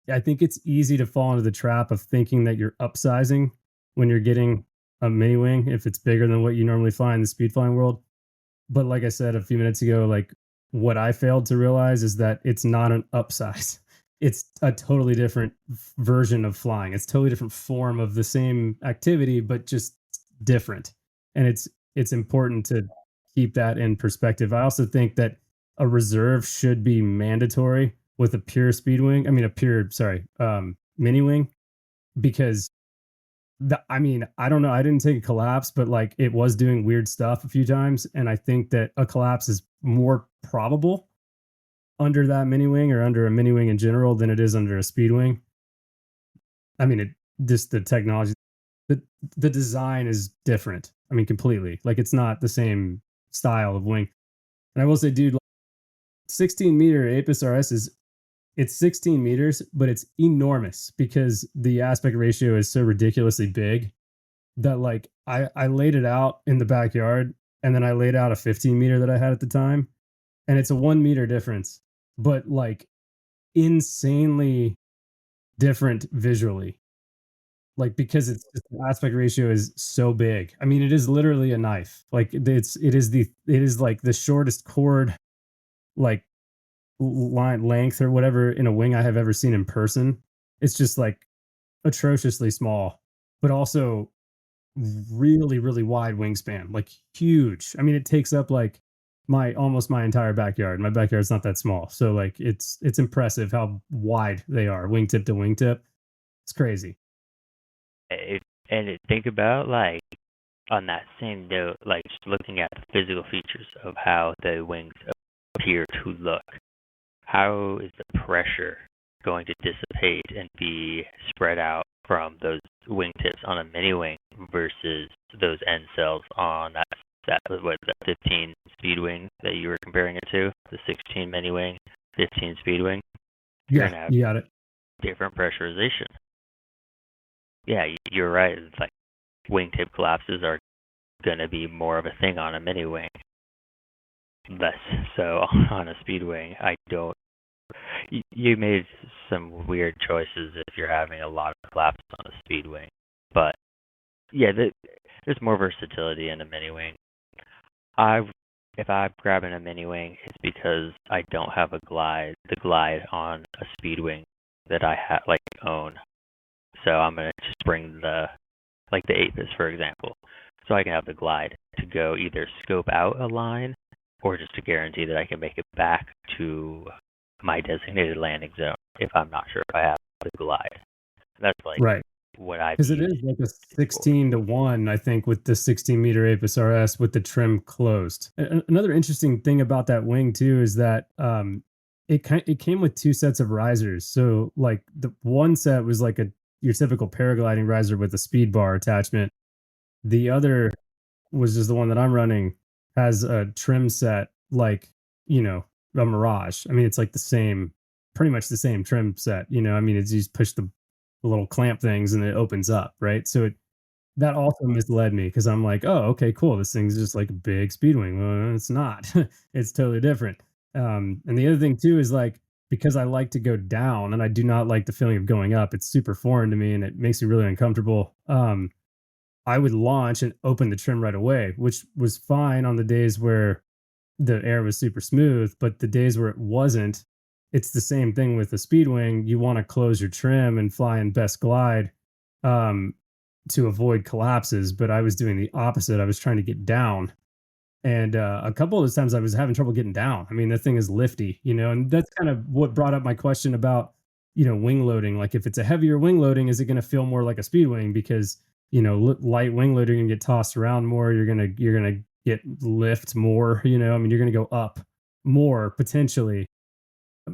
I think it's easy to fall into the trap of thinking that you're upsizing when you're getting a mini wing if it's bigger than what you normally find in the speed flying world. But like I said a few minutes ago, like what I failed to realize is that it's not an upsize. It's a totally different version of flying. It's totally different form of the same activity, but just different. And it's important to keep that in perspective. I also think that a reserve should be mandatory with a pure speed wing. I mean, a pure, sorry, mini wing, because I mean, I don't know. I didn't take a collapse, but like it was doing weird stuff a few times. And I think that a collapse is more probable under that mini wing or under a mini wing in general than it is under a speed wing. I mean, it just the technology, the the design is different. I mean, completely. Like it's not the same style of wing. And I will say, dude, 16-meter Apis RS is it's 16 meters, but it's enormous because the aspect ratio is so ridiculously big that like I laid it out in the backyard and then I laid out a 15-meter that I had at the time, and it's a 1 meter difference, but like insanely different visually. Like because it's just the aspect ratio is so big. I mean, it is literally a knife. Like it is like the shortest cord, like line length or whatever in a wing I have ever seen in person. It's just like atrociously small, but also really, really wide wingspan, like huge. I mean, it takes up like my almost my entire backyard. My backyard's not that small. So like it's impressive how wide they are, wingtip to wingtip. It's crazy. Think about like on that same note, like just looking at the physical features of how the wings appear to look. How is the pressure going to dissipate and be spread out from those wingtips on a mini wing versus those end cells on that 15 speed wing that you were comparing it to, the 16 mini wing, 15 speed wing? You're Yeah, gonna have you got it. different pressurization. Yeah, you're right. It's like wingtip collapses are gonna be more of a thing on a mini wing, less so on a speed wing. I don't. You made some weird choices if you're having a lot of collapses on a speed wing, but yeah, there's more versatility in a mini wing. I if I'm grabbing a mini wing, it's because I don't have the glide on a speed wing that I own. So I'm gonna just bring the Apis for example, so I can have the glide to go either scope out a line or just to guarantee that I can make it back to my designated landing zone if I'm not sure if I have the glide. That's like Right. what I've Because it used is like a before. 16-1, I think, with the 16-meter Apis RS with the trim closed. Another interesting thing about that wing too is that it came with two sets of risers. So like the one set was like a your typical paragliding riser with a speed bar attachment. The other was just the one that I'm running, has a trim set like, you know, a Mirage. I mean, it's like the same, pretty much the same trim set. You know, I mean, it's you just push the little clamp things and it opens up, right? So that also misled me because I'm like, oh, okay, cool. This thing's just like a big speedwing. Well, it's not. It's totally different. And the other thing too is like because I like to go down and I do not like the feeling of going up. It's super foreign to me and it makes me really uncomfortable. I would launch and open the trim right away, which was fine on the days where the air was super smooth, but the days where it wasn't, it's the same thing with the Speedwing. You want to close your trim and fly in best glide um, to avoid collapses, but I was doing the opposite. I was trying to get down. And a couple of those times I was having trouble getting down. I mean, that thing is lifty, you know, and that's kind of what brought up my question about, you know, wing loading. Like, if it's a heavier wing loading, is it going to feel more like a speed wing? Because, you know, light wing loading and get tossed around more. You're gonna get lift more. You know, I mean, you're gonna go up more potentially.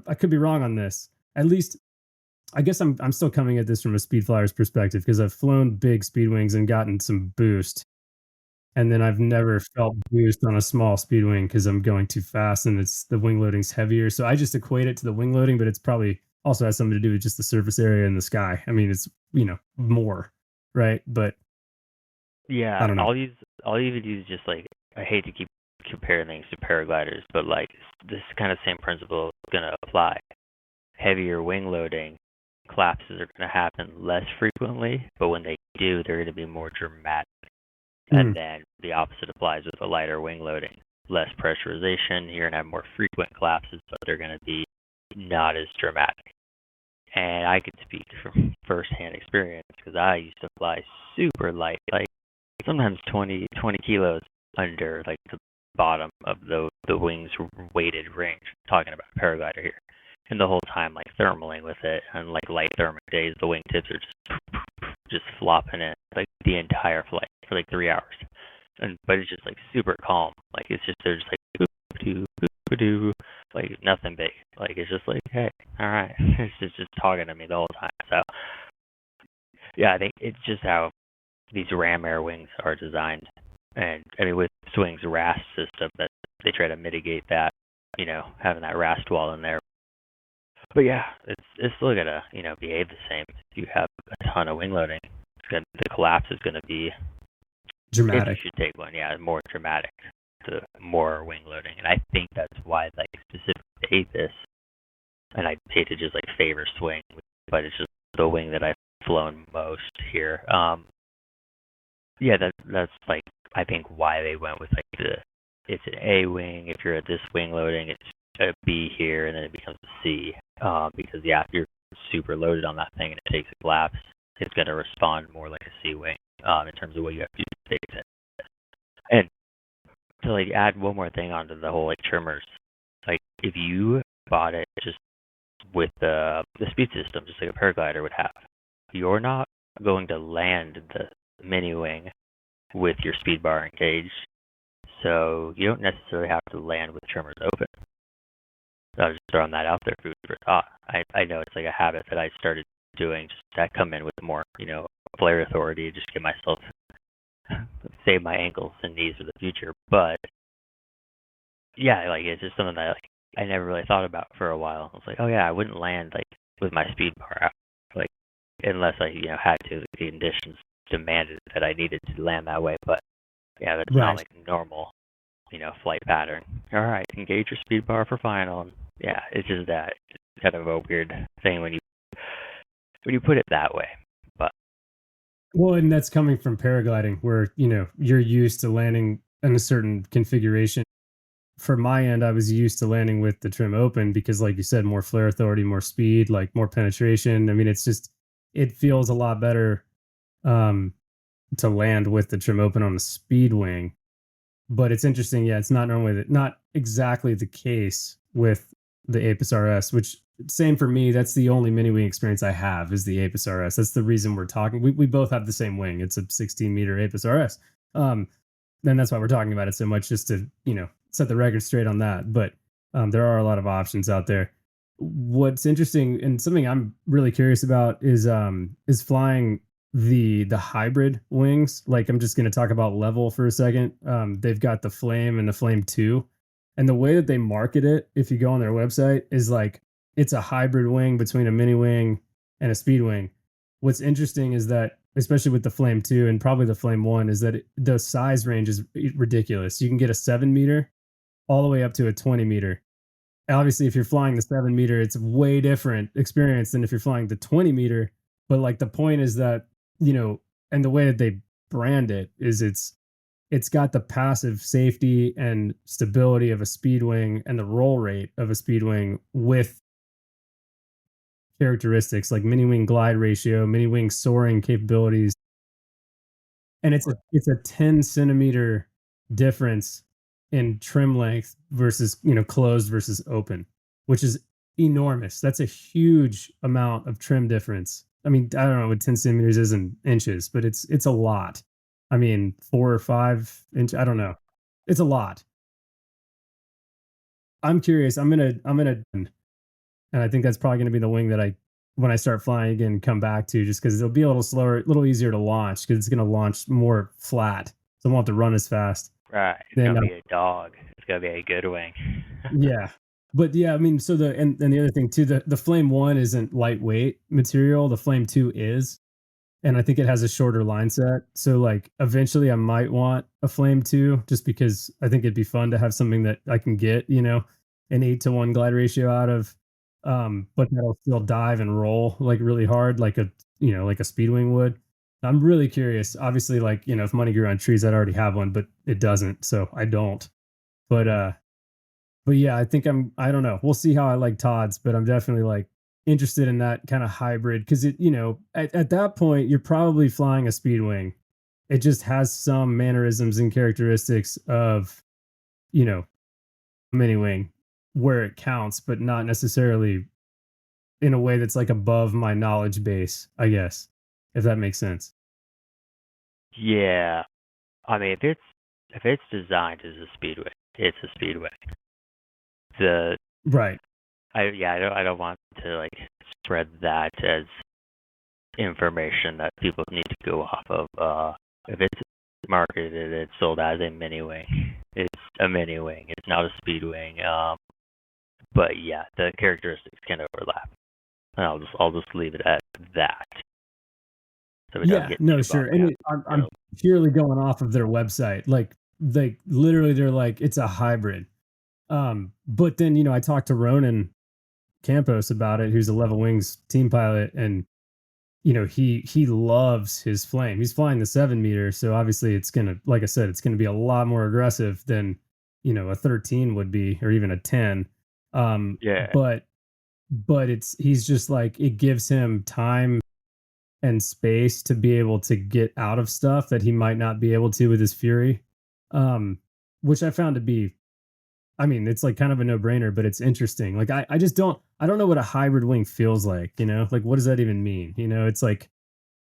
I could be wrong on this. At least, I guess I'm still coming at this from a speed flyer's perspective because I've flown big speed wings and gotten some boost, and then I've never felt boost on a small speed wing because I'm going too fast and it's the wing loading's heavier. So I just equate it to the wing loading, but it's probably also has something to do with just the surface area in the sky. I mean, it's, you know, more, right? But I Yeah, don't know. I'll even use just like I hate to keep comparing things to paragliders, but like this kind of same principle is gonna apply. Heavier wing loading collapses are going to happen less frequently, but when they do, they're going to be more dramatic. And then the opposite applies with a lighter wing loading. Less pressurization, you're going to have more frequent collapses, but they're going to be not as dramatic. And I could speak from firsthand experience because I used to fly super light, like sometimes 20 kilos under like the bottom of the wing's weighted range. I'm talking about a paraglider here. And the whole time like thermaling with it and like light thermic days, the wing tips are just flopping in like the entire flight for like 3 hours. But it's just like super calm. Like it's just they're just like boop-a-doo, like nothing big. Like it's just like, hey, all right. It's just talking to me the whole time. So yeah, I think it's just how these ram air wings are designed. And I mean with Swing's RAST system that they try to mitigate that, having that RAST wall in there. But yeah, it's still gonna, behave the same. If you have a ton of wing loading, the collapse is gonna be dramatic. If you should take one, yeah, more dramatic, the more wing loading. And I think that's why, like, specifically to Apis, and I hate to just, like, favor Swing, but it's just the wing that I've flown most here. Yeah, that's, like, I think why they went with, like, it's an A wing. If you're at this wing loading, it's a B here, and then it becomes a C. Because, yeah, if you're super loaded on that thing and it takes a collapse, it's going to respond more like a C wing. In terms of what you have to do to fix it. And to like add one more thing onto the whole like trimmers, like if you bought it just with the speed system, just like a paraglider would have, you're not going to land the mini wing with your speed bar engaged, so you don't necessarily have to land with trimmers open. So I was just throwing that out there, food for thought. I know it's like a habit that I started doing, just that come in with more, flare authority, just give myself, save my ankles and knees for the future. But yeah, like it's just something that like I never really thought about for a while. I was like, oh yeah, I wouldn't land like with my speed bar out, like unless I had to. The conditions demanded that I needed to land that way. But yeah, that's not like normal, flight pattern. All right, engage your speed bar for final. And yeah, it's just that it's kind of a weird thing when you put it that way. But well, and that's coming from paragliding where, you're used to landing in a certain configuration. For my end, I was used to landing with the trim open because like you said, more flare authority, more speed, like more penetration. I mean, it feels a lot better to land with the trim open on the speed wing. But it's interesting. Yeah, it's not exactly the case with the Apis RS, which same for me. That's the only mini wing experience I have is the Apis RS. That's the reason we're talking. We both have the same wing. It's a 16-meter Apis RS. And that's why we're talking about it so much, just to, set the record straight on that. But there are a lot of options out there. What's interesting and something I'm really curious about is flying the hybrid wings. Like I'm just going to talk about Level for a second. They've got the Flame and the Flame 2. And the way that they market it, if you go on their website, is like it's a hybrid wing between a mini wing and a speed wing. What's interesting is that, especially with the Flame 2 and probably the Flame 1, is that the size range is ridiculous. You can get a 7-meter all the way up to a 20-meter. Obviously, if you're flying the 7-meter, it's a way different experience than if you're flying the 20-meter. But like the point is that, and the way that they brand it is it's got the passive safety and stability of a speed wing and the roll rate of a speed wing with characteristics like mini wing glide ratio, mini wing soaring capabilities. And it's a 10 centimeter difference in trim length versus, closed versus open, which is enormous. That's a huge amount of trim difference. I mean, I don't know what 10 centimeters is in inches, but it's a lot. I mean, 4 or 5 inch. I don't know. It's a lot. I'm curious. I'm gonna, and I think that's probably gonna be the wing that when I start flying again, come back to, just because it'll be a little slower, a little easier to launch because it's gonna launch more flat, so I won't have to run as fast. Right, it's gonna be a dog. It's gonna be a good wing. Yeah. But yeah, I mean, so and the other thing too, the Flame 1 isn't lightweight material. The Flame 2 is. And I think it has a shorter line set. So like eventually I might want a Flame 2 just because I think it'd be fun to have something that I can get, an 8-to-1 glide ratio out of. but that'll still dive and roll like really hard, like like a speedwing would. I'm really curious. Obviously, like, if money grew on trees, I'd already have one, but it doesn't, so I don't. But yeah, I don't know. We'll see how I like Todd's, but I'm definitely like interested in that kind of hybrid because at that point you're probably flying a speedwing. It just has some mannerisms and characteristics of, you know, mini wing where it counts, but not necessarily in a way that's like above my knowledge base, I guess, if that makes sense. Yeah. I mean, if it's designed as a speedway, it's a speedway. The Right. I don't want to like spread that as information that people need to go off of. If it's marketed, it's sold as a mini wing. It's a mini wing. It's not a speed wing. But yeah, the characteristics can overlap. And I'll just leave it at that. So we don't Yeah, get no, too sure. bogged And down. I'm purely going off of their website. Like literally they're like it's a hybrid. But then, I talked to Ronan Campos about it, who's a Level Wings team pilot, and he loves his flame. He's flying the 7 meter, so obviously it's gonna, like I said, it's gonna be a lot more aggressive than a 13 would be, or even a 10. Yeah. But he's just like it gives him time and space to be able to get out of stuff that he might not be able to with his Fury, um, which I found to be, I mean, it's like kind of a no-brainer, but it's interesting. Like I just I don't know what a hybrid wing feels like, like what does that even mean? It's like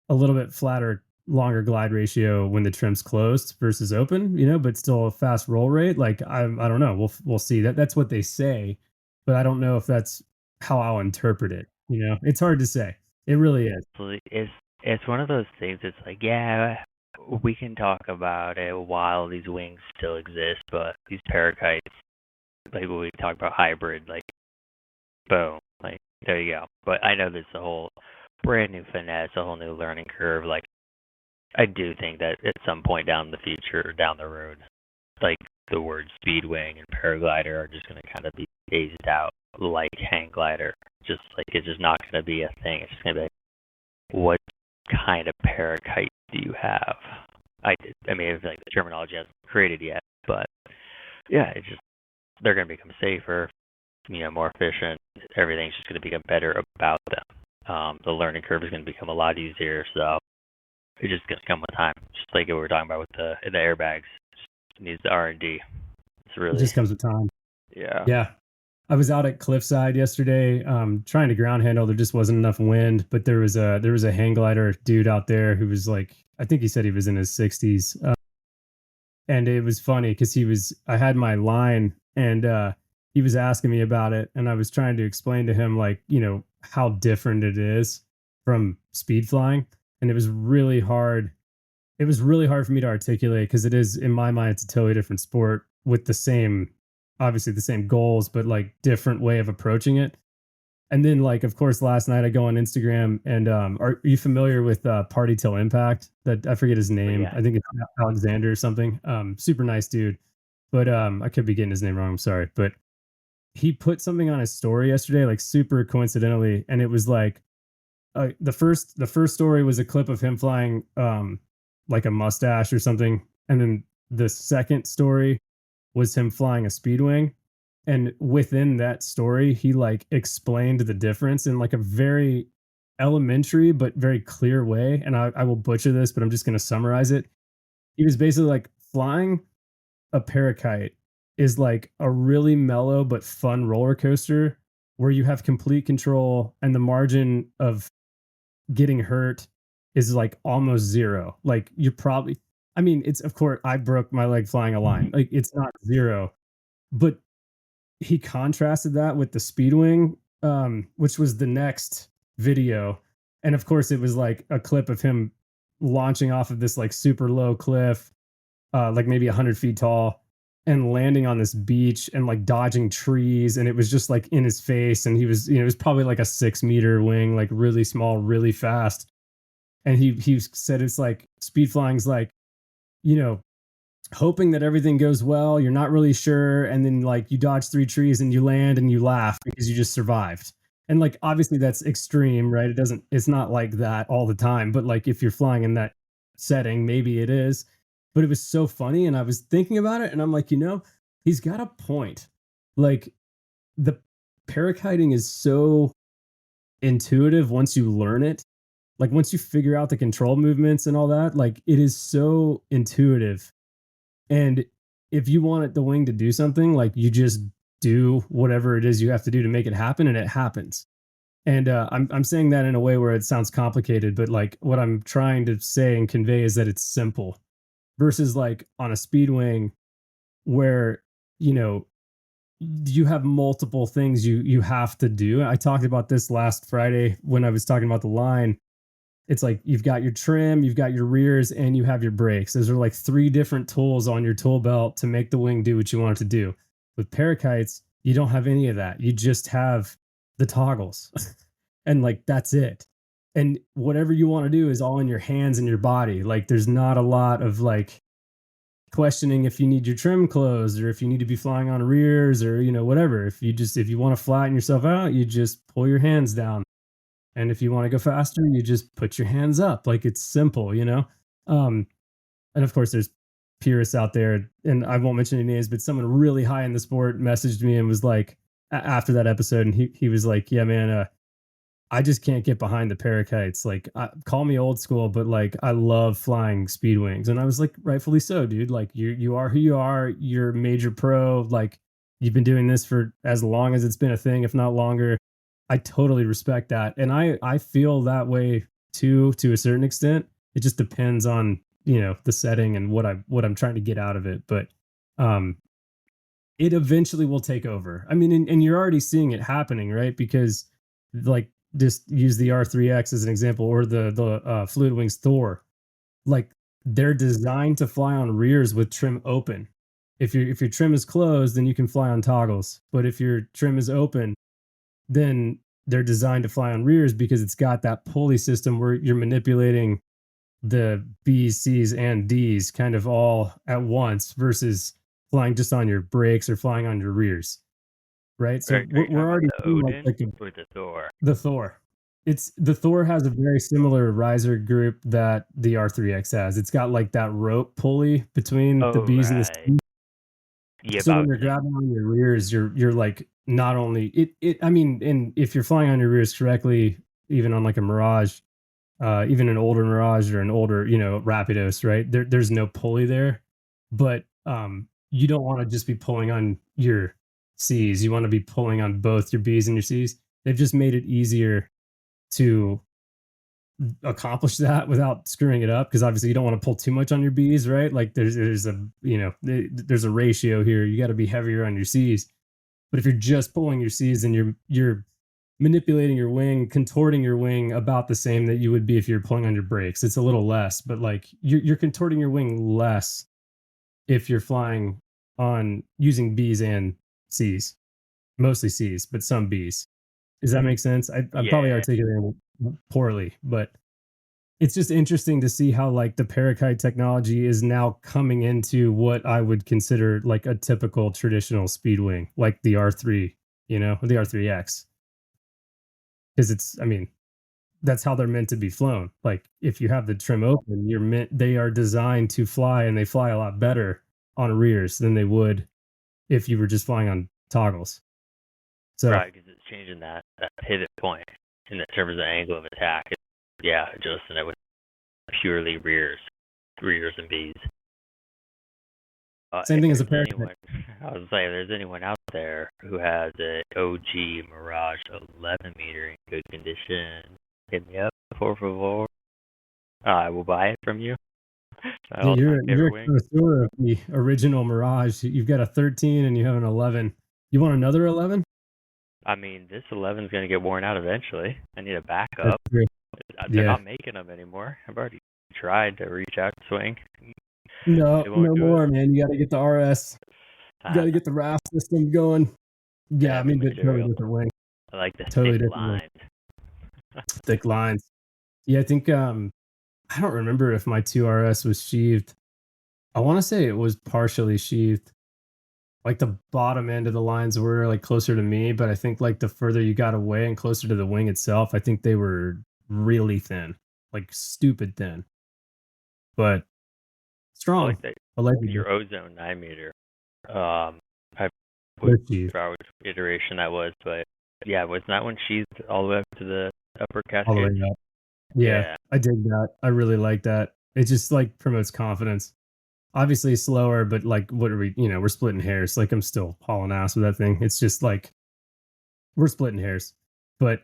a little bit flatter, longer glide ratio when the trim's closed versus open, but still a fast roll rate. Like I don't know. We'll see. That's what they say, but I don't know if that's how I'll interpret it. It's hard to say. It really is. It's one of those things. It's like, yeah, we can talk about it while these wings still exist, but these parakites, like when we talk about hybrid, like boom, like there you go. But I know there's a whole brand new finesse, a whole new learning curve. Like I do think that at some point down the future, down the road, like the words speedwing and paraglider are just going to kind of be phased out like hang glider. Just like it's just not going to be a thing. It's just going to be like, what kind of parakite do you have? I mean, it's like the terminology hasn't created yet, but yeah, it's just they're going to become safer, more efficient. Everything's just going to become better about them. The learning curve is going to become a lot easier, so it's just going to come with time. Just like we were talking about with the airbags, it needs the R&D. It's It really just comes with time. yeah. Yeah. I was out at Cliffside yesterday, trying to ground handle. There just wasn't enough wind, but there was a hang glider dude out there who was like, I think he said he was in his 60s. And it was funny because I had my line, and he was asking me about it. And I was trying to explain to him, like, how different it is from speed flying. And it was really hard. It was really hard for me to articulate because it is, in my mind, it's a totally different sport with obviously the same goals, but like different way of approaching it. And then, like, of course, last night I go on Instagram, and are you familiar with Party Till Impact? That I forget his But name. yeah. I think it's Alexander or something. Super nice dude, but I could be getting his name wrong. I'm sorry, but he put something on his story yesterday, like super coincidentally, and it was like the first story was a clip of him flying like a mustache or something, and then the second story was him flying a speedwing, and within that story he like explained the difference in like a very elementary but very clear way, and I will butcher this, but I'm just going to summarize it. He was basically like, flying a parakite is like a really mellow but fun roller coaster where you have complete control, and the margin of getting hurt is like almost zero. Like you probably, I mean, it's, of course, I broke my leg flying a line. Like it's not zero, but he contrasted that with the Speedwing, which was the next video. And of course, it was like a clip of him launching off of this like super low cliff, like maybe 100 feet tall, and landing on this beach and like dodging trees. And it was just like in his face. And he was, it was probably like a 6 meter wing, like really small, really fast. And he said it's like speed flying's like, you know, hoping that everything goes well. You're not really sure. And then like you dodge 3 trees and you land and you laugh because you just survived. And like obviously that's extreme, right? It's not like that all the time, but like if you're flying in that setting, maybe it is. But it was so funny and I was thinking about it and I'm like, he's got a point. Like the parakiting is so intuitive once you learn it. Like once you figure out the control movements and all that, like it is so intuitive. And if you want the wing to do something, like you just do whatever it is you have to do to make it happen and it happens. And I'm saying that in a way where it sounds complicated, but like what I'm trying to say and convey is that it's simple versus like on a speed wing where you know you have multiple things you have to do. I talked about this last Friday when I was talking about the line. It's like you've got your trim, you've got your rears, and you have your brakes. Those are like three different tools on your tool belt to make the wing do what you want it to do. With parakites, you don't have any of that. You just have the toggles. And like that's it. And whatever you want to do is all in your hands and your body. Like there's not a lot of like questioning if you need your trim closed or if you need to be flying on rears or whatever. If you want to flatten yourself out, you just pull your hands down. And if you want to go faster, you just put your hands up. Like it's simple. Um, and of course, there's purists out there, and I won't mention any names, but someone really high in the sport messaged me and was like, after that episode, and he was like, "Yeah, man, I just can't get behind the parakites. Like, call me old school, but like, I love flying speed wings." And I was like, rightfully so, dude. Like, you are who you are. You're a major pro. Like, you've been doing this for as long as it's been a thing, if not longer. I totally respect that, and I feel that way too, to a certain extent. It just depends on the setting and what I'm trying to get out of it. But um, it eventually will take over. I mean, and you're already seeing it happening, right? Because like just use the R3X as an example, or the Fluid Wings Thor. Like they're designed to fly on rears with trim open. If your trim is closed, then you can fly on toggles. But if your trim is open, then they're designed to fly on rears because it's got that pulley system where you're manipulating the B's, C's, and D's kind of all at once versus flying just on your brakes or flying on your rears. Right. So Are you talking we're about already the seeing Odin like or the Thor? the Thor. It's the Thor has a very similar riser group that the R3X has. It's got like that rope pulley between the Oh, B's and the right. C's. Yeah, So when about you're grabbing on your rears, you're like not only it I mean, and if you're flying on your rears correctly, even on like a Mirage, even an older Mirage or an older, Rapidos, right? There's no pulley there. But you don't want to just be pulling on your C's. You want to be pulling on both your B's and your C's. They've just made it easier to accomplish that without screwing it up, because obviously you don't want to pull too much on your B's, right? Like there's a ratio here. You got to be heavier on your C's. But if you're just pulling your C's, then you're manipulating your wing, contorting your wing about the same that you would be if you're pulling on your brakes. It's a little less, but like you're contorting your wing less if you're flying on using B's and C's, mostly C's, but some B's. Does that make sense? I'm probably yeah. articulating it poorly, but it's just interesting to see how like the parakite technology is now coming into what I would consider like a typical traditional speed wing, like the R3, the R3X. Because I mean, that's how they're meant to be flown. Like if you have the trim open, they are designed to fly, and they fly a lot better on rears than they would if you were just flying on toggles. So Right, because it's changing that pivot point in terms of the angle of attack. Yeah, adjusting it with purely rears and B's. same If thing as a there's parakite. I was saying, if there's anyone out there who has an OG Mirage 11 meter in good condition, hit me up, por favor. I will buy it from you. I Yeah, love my you're favorite a wing. connoisseur of the original Mirage. You've got a 13 and you have an 11. You want another 11? I mean, this 11 is going to get worn out eventually. I need a That's backup. true. They're Yeah. not making them anymore. I've already tried to reach out to Swing. No, They won't no do it. more, man. You got to get the RS. You got to get the RAF system going. Yeah, I Heavy mean, but totally material. different wing. I like the Totally thick different wing. lines. Thick lines. Yeah, I think I don't remember if my 2RS was sheathed. I want to say it was partially sheathed. like the bottom end of the lines were like closer to me, but I think like the further you got away and closer to the wing itself, I think they were really thin, like stupid thin, but I strong. like that Allegedly. your ozone 9 meter. I They're cheap. forgot which iteration that was, but yeah, wasn't that one sheathed all the way up to the upper All the way cascade? up. Yeah, Yeah, I dig that. I really like that. It just like promotes confidence. Obviously slower, but like what are we, we're splitting hairs. Like I'm still hauling ass with that thing. It's just like we're splitting hairs, but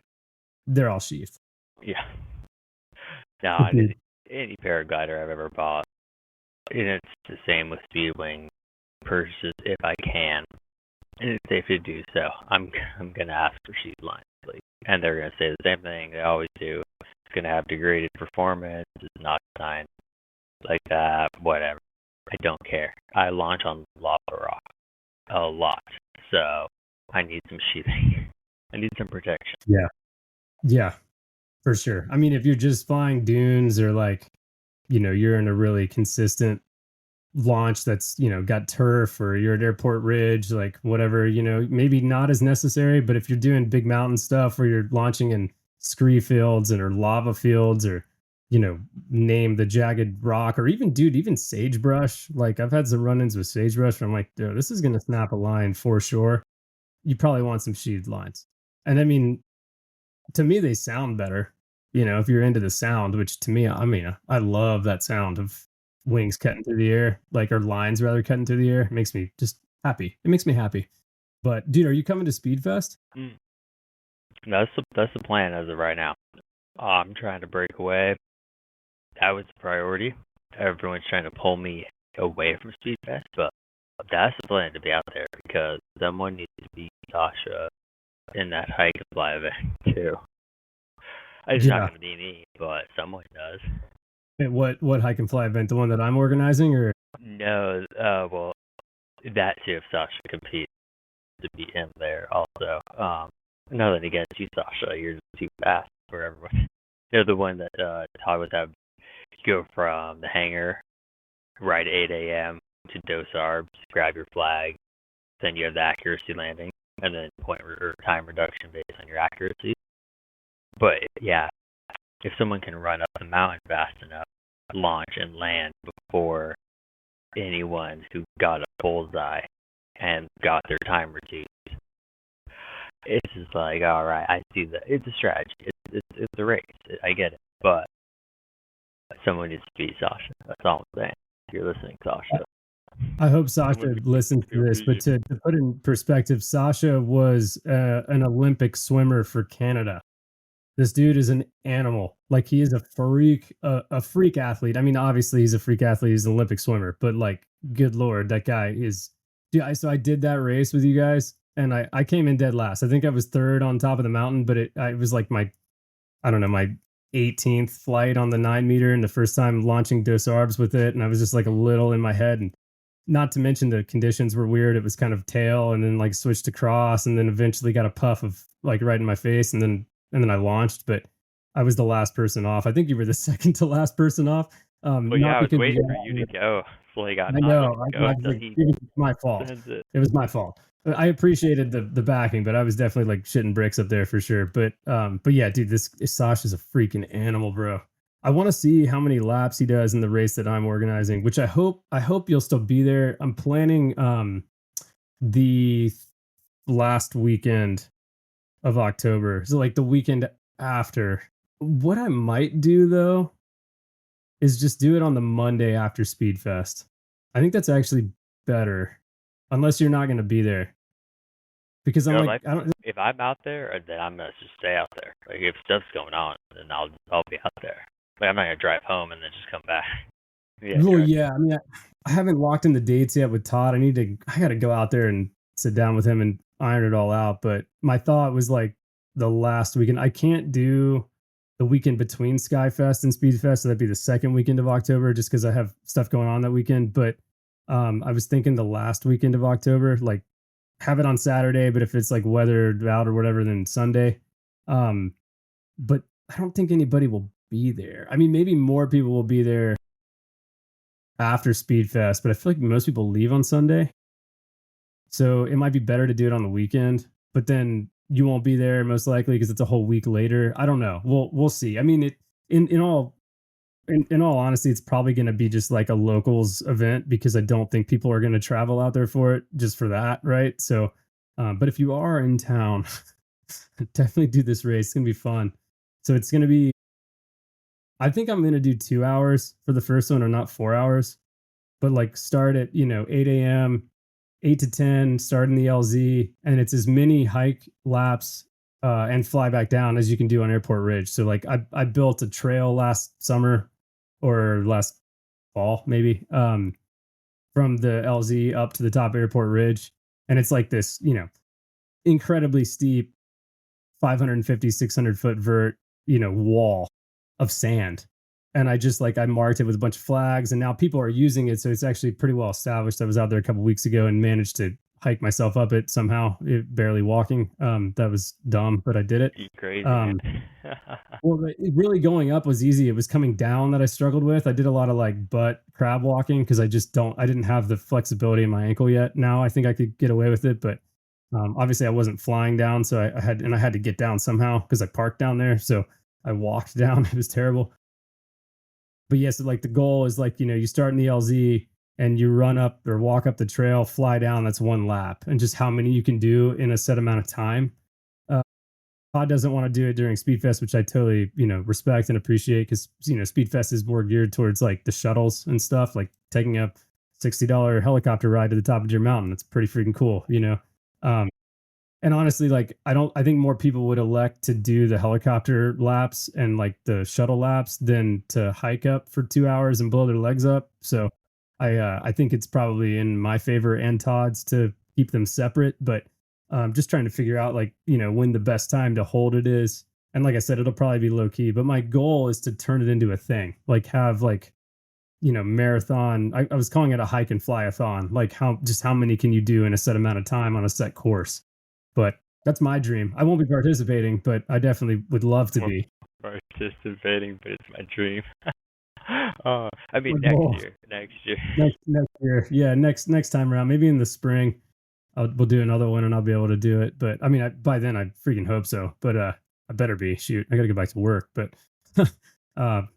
they're all sheathed. yeah. No, Dude, any paraglider I've ever bought, and it's the same with Speedwing purchases if I can, and it's safe to do so. I'm gonna ask for sheath lines, like, and they're gonna say the same thing they always do. It's gonna have degraded performance. It's not designed like that. Whatever. I don't care. I launch on lava rock a lot, so I need some sheathing. I need some protection. yeah. Yeah, for sure. I mean, if you're just flying dunes or like, you're in a really consistent launch that's, got turf or you're at Airport Ridge, like whatever, maybe not as necessary. But if you're doing big mountain stuff where you're launching in scree fields and or lava fields or, name the jagged rock or even, dude, even sagebrush. Like I've had some run ins with sagebrush where I'm like, dude, this is going to snap a line for sure. You probably want some sheathed lines. And I mean, to me they sound better, if you're into the sound, which to me, I mean, I love that sound of wings cutting through the air, like, or lines rather cutting through the air. It makes me just happy. It makes me happy. But dude, are you coming to Speedfest? Mm. That's the plan as of right now. I'm trying to break away. That was the priority. Everyone's trying to pull me away from Speedfest, but that's the plan, to be out there because someone needs to beat Sasha in that hike and fly event too. It's not Yeah. going to be me, but someone does. And what hike and fly event? The one that I'm organizing, or No, well, that too. If Sasha competes to beat him there, also. Nothing against you, Sasha. You're just too fast for everyone. They're the one that Todd would have go from the hangar right at 8 a.m. to Dos Arbs, grab your flag, then you have the accuracy landing, and then point or time reduction based on your accuracy. But yeah, if someone can run up the mountain fast enough, launch and land before anyone who got a bullseye and got their time reduced, it's just like, all right, I see that. It's a strategy. It's a race. I get it. But someone needs to beat Sasha. That's all I'm saying. If you're listening, Sasha. I hope Sasha listens to this. But to put in perspective, Sasha was an Olympic swimmer for Canada. This dude is an animal. Like he is a freak athlete. I mean, obviously he's a freak athlete. He's an Olympic swimmer, but like, good Lord, that guy is, dude. So I did that race with you guys and I came in dead last. I think I was third on top of the mountain, but it was like I don't know, my 18th flight on the 9 meter and the first time launching Dos Arbs with it. And I was just like a little in my head. And not to mention the conditions were weird. It was kind of tail and then like switched to cross and then eventually got a puff of like right in my face and then I launched, but I was the last person off. I think you were the second to last person off. Well, Not yeah, I was because waiting for you to go. So he got I time know to go until like, he it was my fault. sends it. It was my fault. I appreciated the backing, but I was definitely like shitting bricks up there for sure. But yeah, dude, this Sasha's a freaking animal, bro. I want to see how many laps he does in the race that I'm organizing, which I hope you'll still be there. I'm planning the last weekend of October. So like the weekend after. What I might do though is just do it on the Monday after Speedfest. I think that's actually better, unless you're not going to be there. Because I'm like, I don't. If I'm out there, then I'm gonna just stay out there. Like if stuff's going on, then I'll be out there. Like I'm not gonna drive home and then just come back. Yeah, Well, yeah. I mean, I haven't locked in the dates yet with Todd. I got to go out there and sit down with him and iron it all out. But my thought was like the last weekend. I can't do the weekend between Skyfest and Speedfest. So that'd be the second weekend of October just because I have stuff going on that weekend. But I was thinking the last weekend of October, like have it on Saturday, but if it's like weathered out or whatever, then Sunday. Um, but I don't think anybody will be there. I mean, maybe more people will be there after Speedfest, but I feel like most people leave on Sunday. So it might be better to do it on the weekend, but then you won't be there most likely because it's a whole week later. I don't know. We'll see. I mean, in all honesty, it's probably going to be just like a locals event because I don't think people are going to travel out there for it just for that, right? So, but if you are in town, definitely do this race. It's going to be fun. So it's going to be. I think I'm going to do 2 hours for the first one, or not 4 hours, but like start at 8 a.m., 8 to 10, start in the LZ, and it's as many hike laps and fly back down as you can do on Airport Ridge. So like I built a trail last summer or last fall maybe, from the LZ up to the top of Airport Ridge, and it's like this incredibly steep 550 600 foot vert wall of sand. And I marked it with a bunch of flags, and now people are using it, so it's actually pretty well established. I was out there a couple weeks ago and managed to hike myself up it somehow, barely walking. That was dumb, but I did it. You crazy, um man. well, really going up was easy. It was coming down that I struggled with. I did a lot of like butt crab walking because I didn't have the flexibility in my ankle yet. Now I think I could get away with it, but obviously I wasn't flying down, so I had to get down somehow because I parked down there. So I walked down. It was terrible. But yes, like the goal is like, you start in the LZ and you run up or walk up the trail, fly down. That's one lap, and just how many you can do in a set amount of time. Uh, Todd doesn't want to do it during Speedfest, which I totally, respect and appreciate because, Speedfest is more geared towards like the shuttles and stuff, like taking a $60 helicopter ride to the top of your mountain. It's pretty freaking cool. Um, and honestly, like I think more people would elect to do the helicopter laps and like the shuttle laps than to hike up for 2 hours and blow their legs up. So I think it's probably in my favor and Todd's to keep them separate, but just trying to figure out like, when the best time to hold it is. And like I said, it'll probably be low key, but my goal is to turn it into a thing, like have like, marathon. I was calling it a hike and fly-a-thon. Like how many can you do in a set amount of time on a set course? But that's my dream. I won't be participating, but I definitely would love to be. Participating, but it's my dream. I mean, My next goal. year. Next year. Next year, yeah, next time around, maybe in the spring, we'll do another one, and I'll be able to do it. But I mean, by then, I freaking hope so. But I better be. Shoot, I got to go back to work. But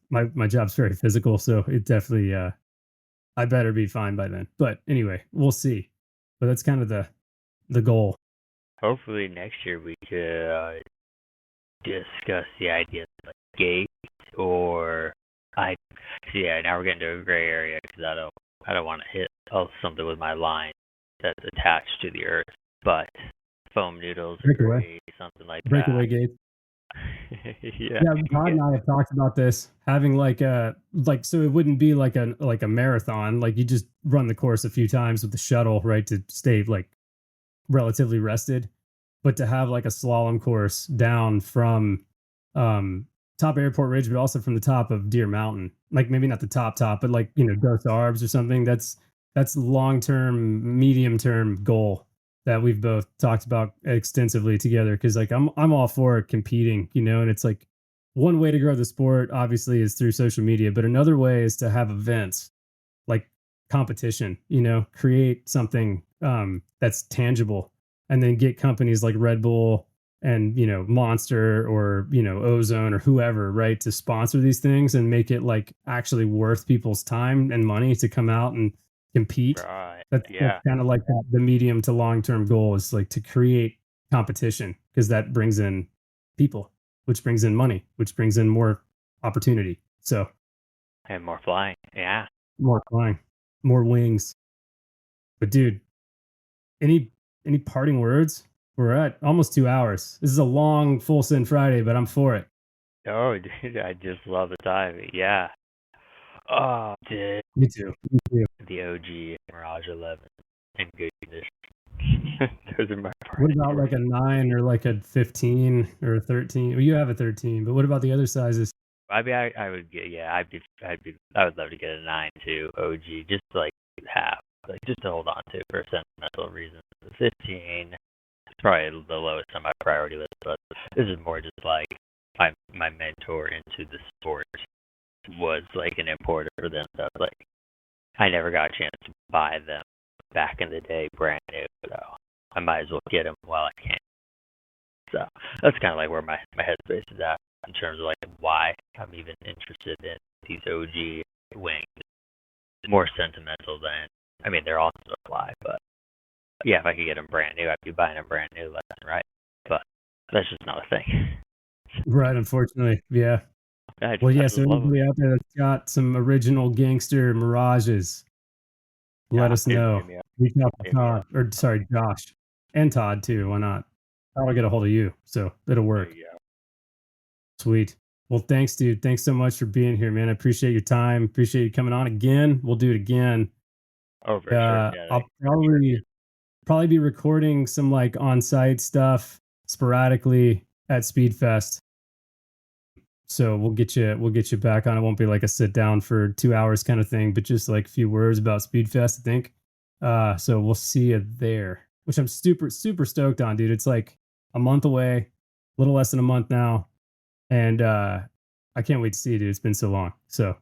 my job's very physical, so it definitely I better be fine by then. But anyway, we'll see. But that's kind of the goal. Hopefully next year we could discuss the idea of like gates or I. See, yeah, now we're getting to a gray area because I don't want to hit something with my line that's attached to the earth. But foam noodles are Breakaway. great, something like Breakaway that. gate. Yeah, Yeah, you can Todd get and I have talked about this, having like so it wouldn't be like a marathon. Like you just run the course a few times with the shuttle, right, to stay like relatively rested, but to have like a slalom course down from um top Airport Ridge, but also from the top of Deer Mountain. Like maybe not the top, but like, Ghost Arbs or something. That's long term, medium term goal that we've both talked about extensively together. Cause like I'm all for competing, and it's like one way to grow the sport obviously is through social media, but another way is to have events like competition, create something that's tangible, and then get companies like Red Bull and, Monster or, Ozone or whoever, right, to sponsor these things and make it like actually worth people's time and money to come out and compete. right. That's Yeah, kind of like the medium to long term goal is like to create competition because that brings in people, which brings in money, which brings in more opportunity. So and more flying. Yeah. more flying, more wings. But dude, any parting words? We're at almost 2 hours. This is a long full send Friday, but I'm for it. Oh, dude, I just love the timing. Yeah. Oh, dude, Me too. Me too. the OG Mirage 11 in good condition. Those are my What parting about like words. a 9 or like a 15 or a 13? Well, you have a 13, but what about the other sizes? I mean, I would get, yeah, I would love to get a 9 too, OG, just to, like have, like just to hold on to for sentimental reasons. The 15 is probably the lowest on my priority list, but this is more just like my mentor into the sport was like an importer for them, so like I never got a chance to buy them back in the day brand new, so I might as well get them while I can. So that's kind of like where my headspace is at in terms of like why I'm even interested in these OG wings. It's more sentimental than, I mean, they're also fly, but yeah, if I could get them brand new, I'd be buying them brand new left and right. But that's just not a thing. Right, unfortunately. Yeah. I Well, yeah, just so love them. anybody out there that's got some original gangster Mirages, let us know. Hit me up. Reach out to Hit me Todd, up. or sorry, Josh, and Todd too. Why not? I'll get a hold of you, so it'll There work. you go. Sweet. Well, thanks, dude. Thanks so much for being here, man. I appreciate your time. Appreciate you coming on again. We'll do it again. Oh, for sure. Yeah, I'll probably be recording some like on-site stuff sporadically at Speedfest. So we'll get you back on. It won't be like a sit down for 2 hours kind of thing, but just like a few words about Speedfest, I think. So we'll see you there, which I'm super stoked on, dude. It's like a month away, a little less than a month now, and I can't wait to see you, dude. It's been so long, so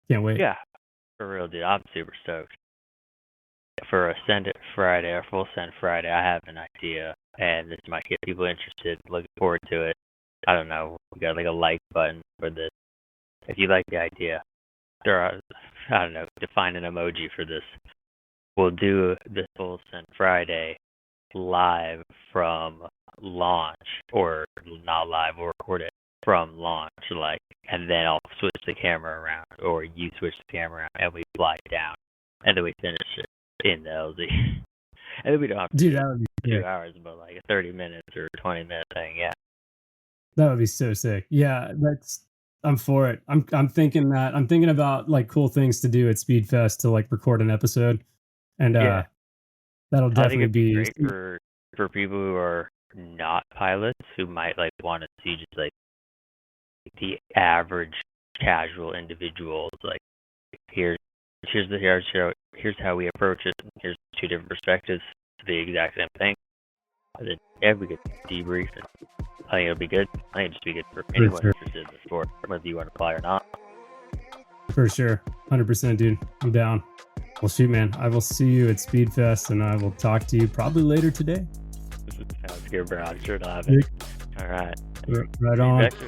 can't wait. yeah, for real, dude. I'm super stoked. For a Send It Friday or Full Send Friday, I have an idea, and this might get people interested. Looking forward to it. I don't know. We got like a like button for this. If you like the idea, I don't know, define an emoji for this. We'll do the Full Send Friday live from launch, or not live, we'll record it from launch, like, and then I'll switch the camera around, or you switch the camera around, and we fly down, and then we finish it in the LZ. And then we don't have to Dude, do that would be 2 sick. hours, but like a 30 minutes or 20 minute thing, yeah. That would be so sick. Yeah, I'm for it. I'm thinking about like cool things to do at Speedfest to like record an episode, and Yeah. that'll I think definitely it'd be be great for people who are not pilots, who might like want to see just like the average casual individuals. Like, here's how we approach it. Here's two different perspectives to the exact same thing. And then, yeah, we could debrief it. I think it'll be good. I think it'd just be good for anyone sure. interested in the sport, whether you want to fly or not. For sure. 100%, dude. I'm down. Well, shoot, man. I will see you at Speedfest, and I will talk to you probably later today. Sounds good, bro. I'm sure to have it. All right. Right on. Vector.